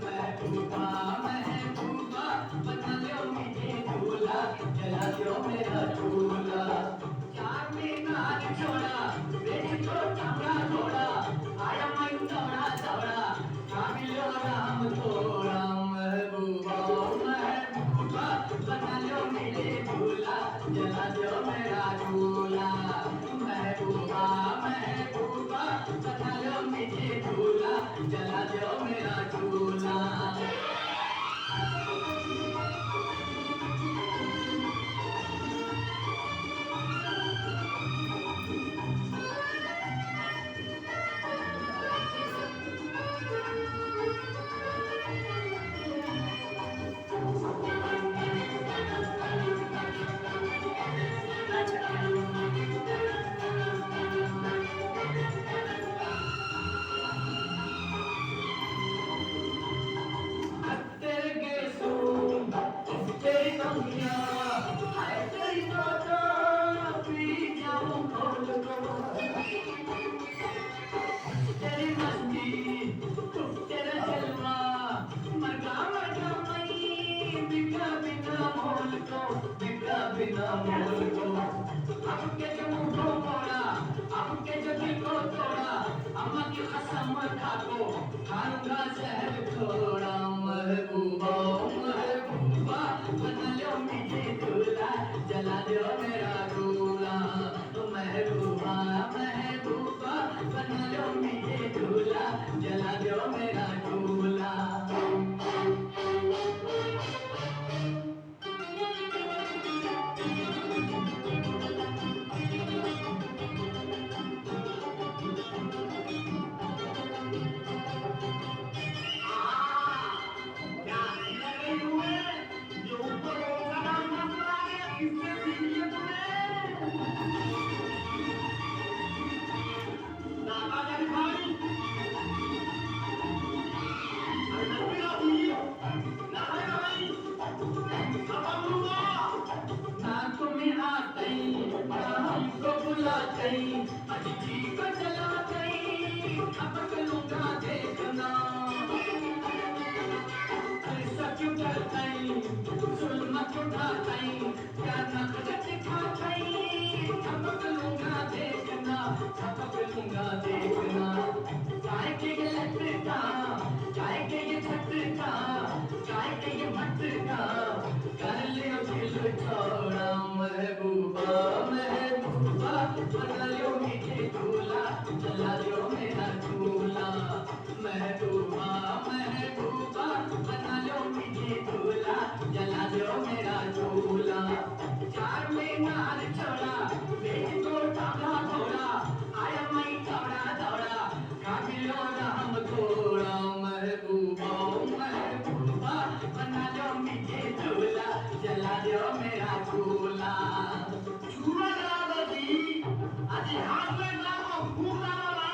Speaker 4: महबूबा महबूबा बना लो मुझे दूल्हा, जला दो मेरा दूल्हा। चार मीनार छोड़ा बेटी को चावड़ा छोड़ा, आया मैं दौड़ा दौड़ा काबिलो राम थोड़ा। महबूबा महबूबा बना लो मुझे दूल्हा, जला दो मेरा दूल्हा। महबूबा महबूबा बना लो मुझे दूल्हा, जला दो मेरा दूल्हा। तेरे गेसू तेरी कमिया हाय तेरी बाता पी जाऊं खोल को, तेरी मस्ती तेरा जलवा मरगा मई बिका बिना मोल को, बिका बिना मोल को। अब के जो मुंह को मोड़ा, अब के जो दिल को तोड़ा, अम्मा की कसम खा को खाऊंगा शहर थोड़ा। महबूबा महबूबा बना लो मुझे दूल्हा, जला दो मेरा दूल्हा। महबूबा महबूबा बना लो मुझे दूल्हा, जला दो मेरा दूल्हा। क्या लगे हुए जो ऊपर होगा ना मसला है, इससे जी को जला गई टपक लूंगा देखना ऐसा क्यों करता जुल्म क्यों ढाता क्या नखरे दिखाता टपक लूंगा देखना चाय के ये लटका चाय के ये झटका चाय के ये मटका कर लियो दिल छोड़ा महबूबा महबूबा बना लियो मीठे झूला जला लियो मेरा झूला महबूबा महबूबा बना लियो मीठे झूला जला लियो मेरा झूला चार मीनार छोड़ा बेटी को टांगा घोड़ा आया मई दौड़ा दौड़ा काबिलो राम थोड़ा महबूबा महबूबा बना लो मीठे झूला जला दो मेरा झूला झूला लगा दी आज हाथ में लाओ घूमना वाला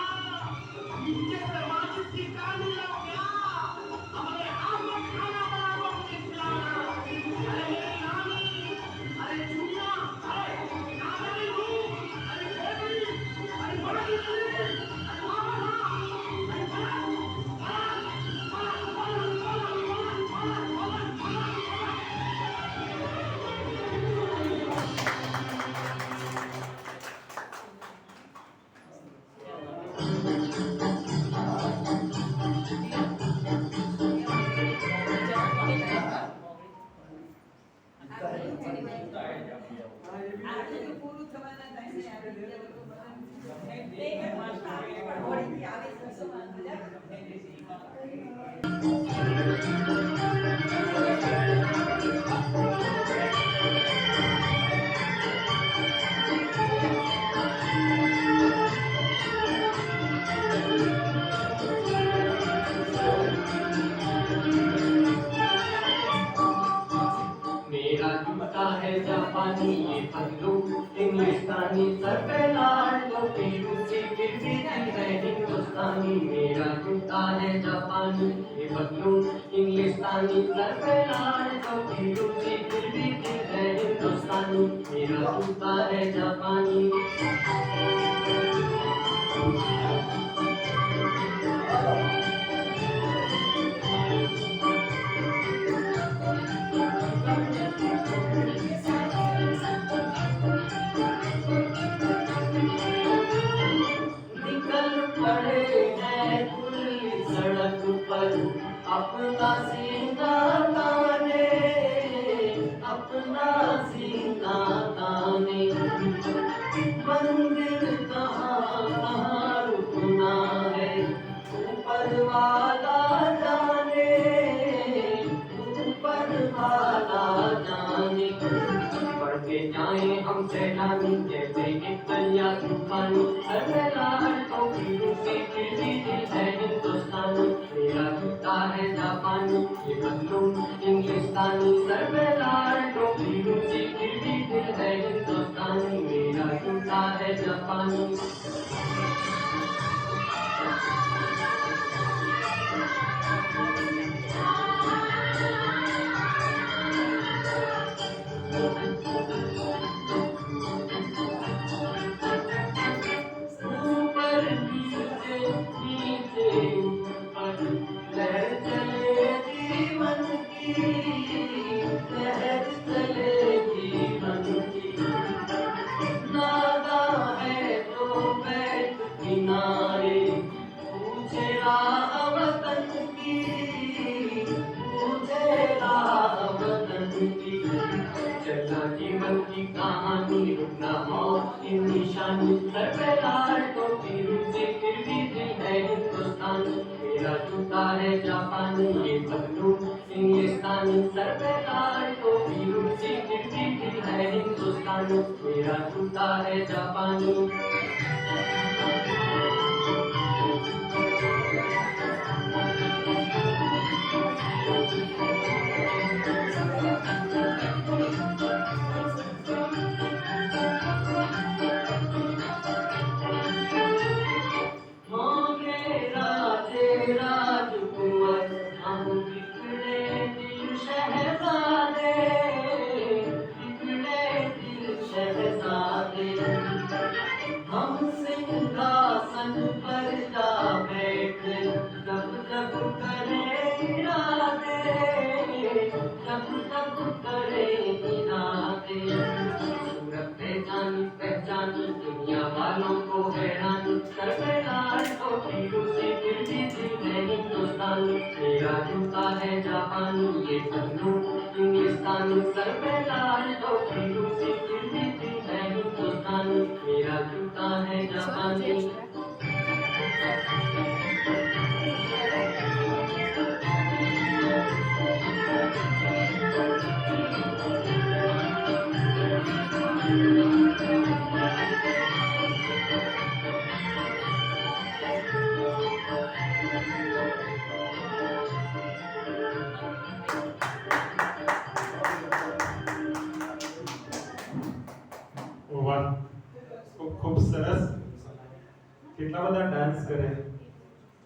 Speaker 4: नीचे से माचिस की काली लो क्या हमारे हाथ में खाना बना मुझे खिलाना अरे मेरी नानी अरे झूला अरे नानी हूँ अरे बेबी अरे बड़ी अरे मामा अरे
Speaker 2: આજે તો પૂરું થવાના ટાઈમે આવી ગયા લોકો બધા હોળીથી આવે છે સમાન બધા
Speaker 4: मेरा जूता है जापानी ये पल्लू इंग्लिस्तानी सर पे लाल टोपी रूसी फिर भी दिल है हिंदुस्तानी मेरा जूता है जापानी ये पल्लू इंग्लिस्तानी सर पे लाल टोपी रूसी फिर भी दिल है हिंदुस्तानी मेरा जूता है जापानी अपना सीना ताने अपना सीना ताने मंदिर कहाँ कहाँ रुकना है ऊपर वाला जाने ऊपर वाला जाने बढ़ के जाए हम सैलानी जैसे एक कलिया तूफानी लाल टोपी रूसी फिर भी दिल है हिंदुस्तानी मेरा जूता है जापानी ये पल्लू इंग्लिस्तानी सर पे लाल टोपी रूसी फिर भी दिल है हिंदुस्तानी मेरा जूता है जापानी जीवन की कहानी रुकना मौत की निशानी सर पे लाल टोपी रूसी फिर भी दिल है हिंदुस्तानी मेरा जूता है जापानी ये पल्लू इंग्लिस्तानी सर पे लाल टोपी रूसी फिर भी दिल है हिंदुस्तानी मेरा जूता है जापानी हम सिंहासन पर जा बैठ जब जब करे इरादे, जब जब करे इरादे। सूरत पहचानी दुनिया वालों को हैरान, सर पे लाल टोपी उसे फिरती थी मैं हिंदुस्तान। मेरा जूता है जापानी ये सन्नू इंग्लिस्तान, सर पे लाल टोपी उसे फिरती थी मैं हिंदुस्तान। मेरा जूता है जापानी।
Speaker 1: વાહ, ખૂબ ખૂબ સરસ. કેટલા બધા ડાન્સ કરે,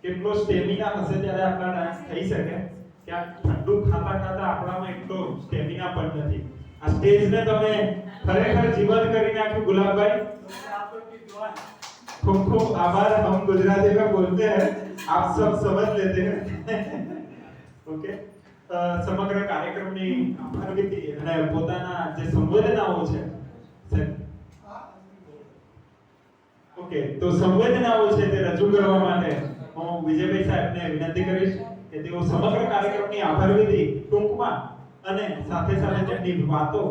Speaker 1: કેટલો સ્ટેમિના હશે ત્યારે આપણા ડાન્સ થઈ શકે કે આ ઠંડુ ખાતા ખાતા આપણામાં એટલો સ્ટેમિના પણ નથી. આ સ્ટેજને તમે ખરેખર જીવંત કરી નાખ્યું ગુલાબભાઈ. खूब खूब आभार. हम गुजराती में बोलते हैं, आप सब समझ लेते हैं. ओके, સમગ્ર કાર્યક્રમની આભારવિધિ અને પોતાના જે સંવેદનાઓ છે ઓકે, તો સંવેદનાઓ છે તે રજૂ કરવા માટે હું વિજયભાઈ સાહેબને વિનંતી કરીશ કે તેઓ સમગ્ર કાર્યક્રમની આભારવિધિ ટૂંકમાં અને સાથે સાથે તેમની વાતો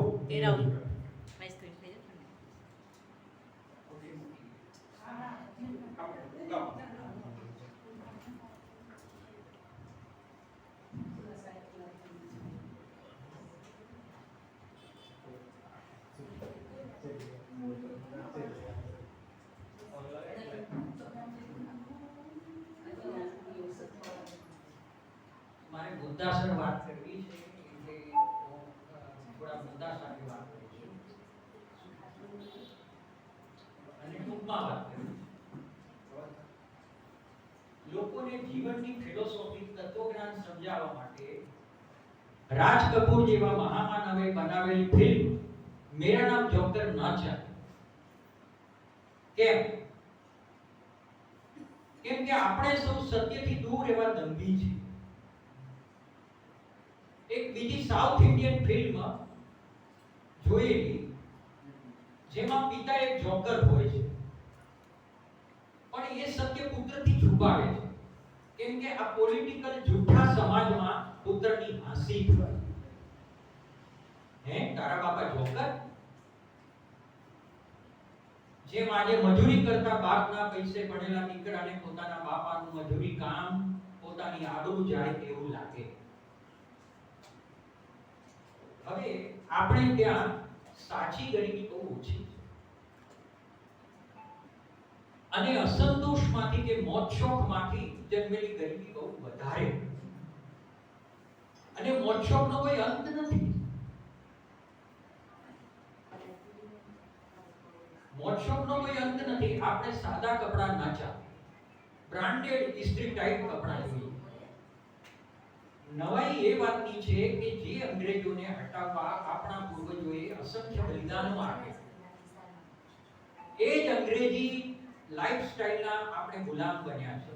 Speaker 6: મારે મુદ્દાસર વાત કરવી છે એટલે હું થોડા મુદ્દા સાથે વાત કરીશ અને ટૂંકમાં વાત કરીશ. લોકોને જીવનની ફિલોસોફી તત્વજ્ઞાન સમજાવવા માટે રાજ કપૂર જેવા મહામાનવે બનાવેલી ફિલ્મ મેરા નામ જોકર ન ચાલે. કેમ? કેમ કે આપણે સૌ સત્યથી દૂર એવા દંભી છીએ. એક બીજી સાઉથ ઇન્ડિયન ફિલ્મ જોયેલી જેમાં પિતા એક જોકર હોય છે, પણ એ સત્ય પુત્રથી છુપાવે છે. કેમ કે આ પોલિટિકલ જૂઠા સમાજમાં પુત્રની હાંસી થાય. હે તારા બાપા જોકર? જેમ આજે મજૂરી કરતા બાપના પૈસે ભણેલા દીકરાને પોતાના બાપાનું મજૂરી કામ પોતાની આબરૂ જાય તેવું લાગે. હવે આપણે ત્યાં સાચી ગરીબી બહુ ઓછી છે અને અસંતોષમાંથી કે મોજશોખમાંથી જન્મેલી ગરીબી બહુ વધારે. અને મોજશોખનો કોઈ અંત નથી. મોજશોખનો કોઈ અંત નથી. આપણે સાદા કપડા ના ચાલે, બ્રાન્ડેડ ઇસ્ત્રી ટાઈપ કપડા જોઈએ. નવાઈ એ વાતની છે કે જે અંગ્રેજોને હટાવવા આપણા પૂર્વજોએ અસંખ્ય બલિદાનો આપ્યા, એ જ અંગ્રેજી લાઈફસ્ટાઈલના આપણે ગુલામ બન્યા છે.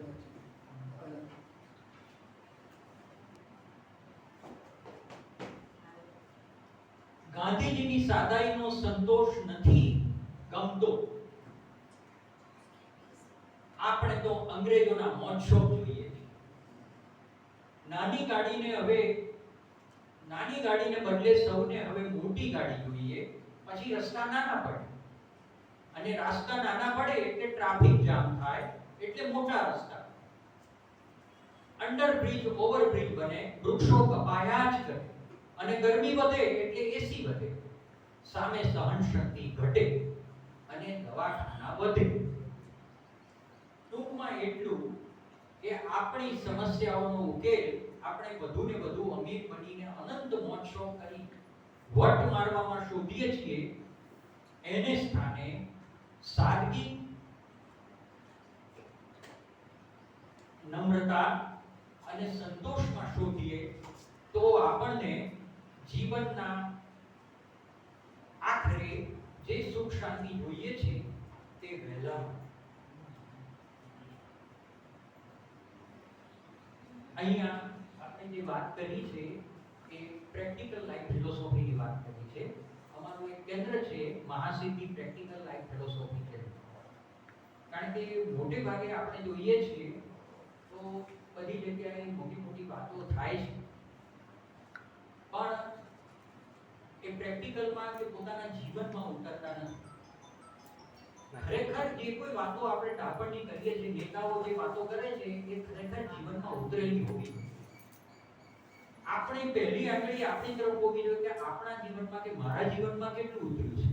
Speaker 6: ગાંધીજીની સાદાઈનો સંતોષ નથી ગમતો. આપણે તો અંગ્રેજોના મોજશોખ જોઈએ. નાની ગાડીને બદલે સૌને હવે મોટી ગાડી જોઈએ. પછી રસ્તા નાના પડે અને રસ્તા નાના પડે એટલે ટ્રાફિક જામ થાય, એટલે મોટા રસ્તા, અંડરબ્રિજ ઓવરબ્રિજ બને, વૃક્ષો કપાયા જ કરે અને ગરમી વધે એટલે એસી વધે, સામે સહન શક્તિ ઘટે અને દવાખાના વધે. ટૂંકમાં એટલું કે આપણી સમસ્યાઓનો ઉકેલ આપણે વધુ ને વધુ અમીર બનીને અનંત મોજશોખ કરી વટ મારવામાં શોધીએ છીએ, એને સ્થાને સાદગી, નમ્રતા અને સંતોષમાં શોધીએ તો આપણને જીવનના આખરે જે સુખ શાંતિ જોઈએ છે તે વહેલા અહીંયા આપણે જે વાત કરી છે એ પ્રેક્ટિકલ લાઈફ ફિલોસોફીની વાત કરી છે. અમારું એક કેન્દ્ર છે મહાસિદ્ધિ પ્રેક્ટિકલ લાઈફ ફિલોસોફી છે. કારણ કે મોટે ભાગે આપણે જોઈએ છીએ તો બધી જગ્યાએ મોટી મોટી વાતો થાય છે, પણ એ પ્રેક્ટિકલમાં કે પોતાના જીવનમાં ઉતરતા નથી. ખરેખર જે કોઈ વાતો આપણે ટાપણની કરીએ છીએ, નેતાઓ જે વાતો કરે છે એ ખરેખર જીવનમાં ઉતરેલી હોવી જોઈએ. આપણે પહેલી આંગળી આપણી તરફ હોવી જોઈએ કે આપણા જીવનમાં કે મારા જીવનમાં કેટલું ઉતર્યું છે,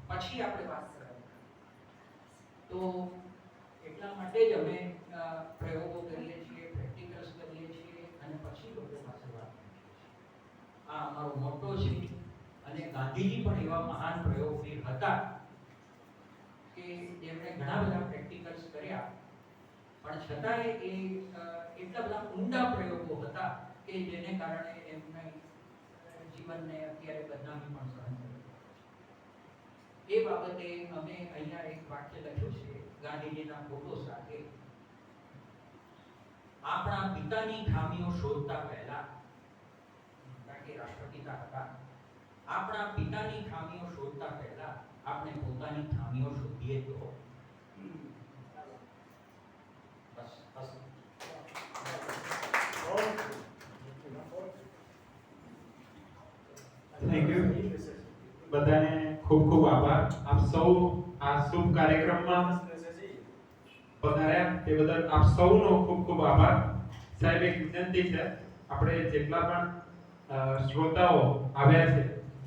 Speaker 6: પછી આપણે વાત કરવાની. તો એટલા માટે જ અમે પ્રયોગો કરીએ છીએ, પ્રેક્ટિકલ્સ કરીએ છીએ અને પછી લોકો પાસે વાત કરીએ છીએ. આ અમારો મોટો છે. અને ગાંધીજી પણ એવા મહાન પ્રયોગવીર હતા કે જેમણે ઘણા બધા પ્રેક્ટિકલ્સ કર્યા, પણ છતાંય એ એટલા બધા ઊંડા પ્રયોગો હતા કે જેને કારણે એમના જીવનને અત્યારે બદનામી પણ સહન કરી. એ બાબતે અમે અહીંયા એક વાક્ય લખ્યું છે ગાંધીજીના ફોટો સાથે. આપણા પિતાની ખામીઓ શોધતા પહેલા, કારણ કે રાષ્ટ્રપિતા હતા, આપણા પિતાની ખામીઓ શોધતા પહેલા આપણે પોતાની ખામીઓ શોધીએ તો બસ બસ.
Speaker 1: Thank you. બધાને ખૂબ ખૂબ આભાર. આપ સૌ આ શુભ કાર્યક્રમમાં પધાર્યા તે બદલ આપ સૌનો ખૂબ ખૂબ આભાર. સાહેબ, એક વિનંતી છે, આપણે જેટલા પણ શ્રોતાઓ આવ્યા છે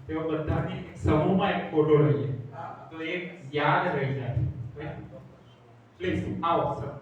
Speaker 1: તેઓ બધાની એક સમૂહમાં એક ફોટો લઈએ તો એક યાદ રહી જાય. પ્લીઝ આવો સર.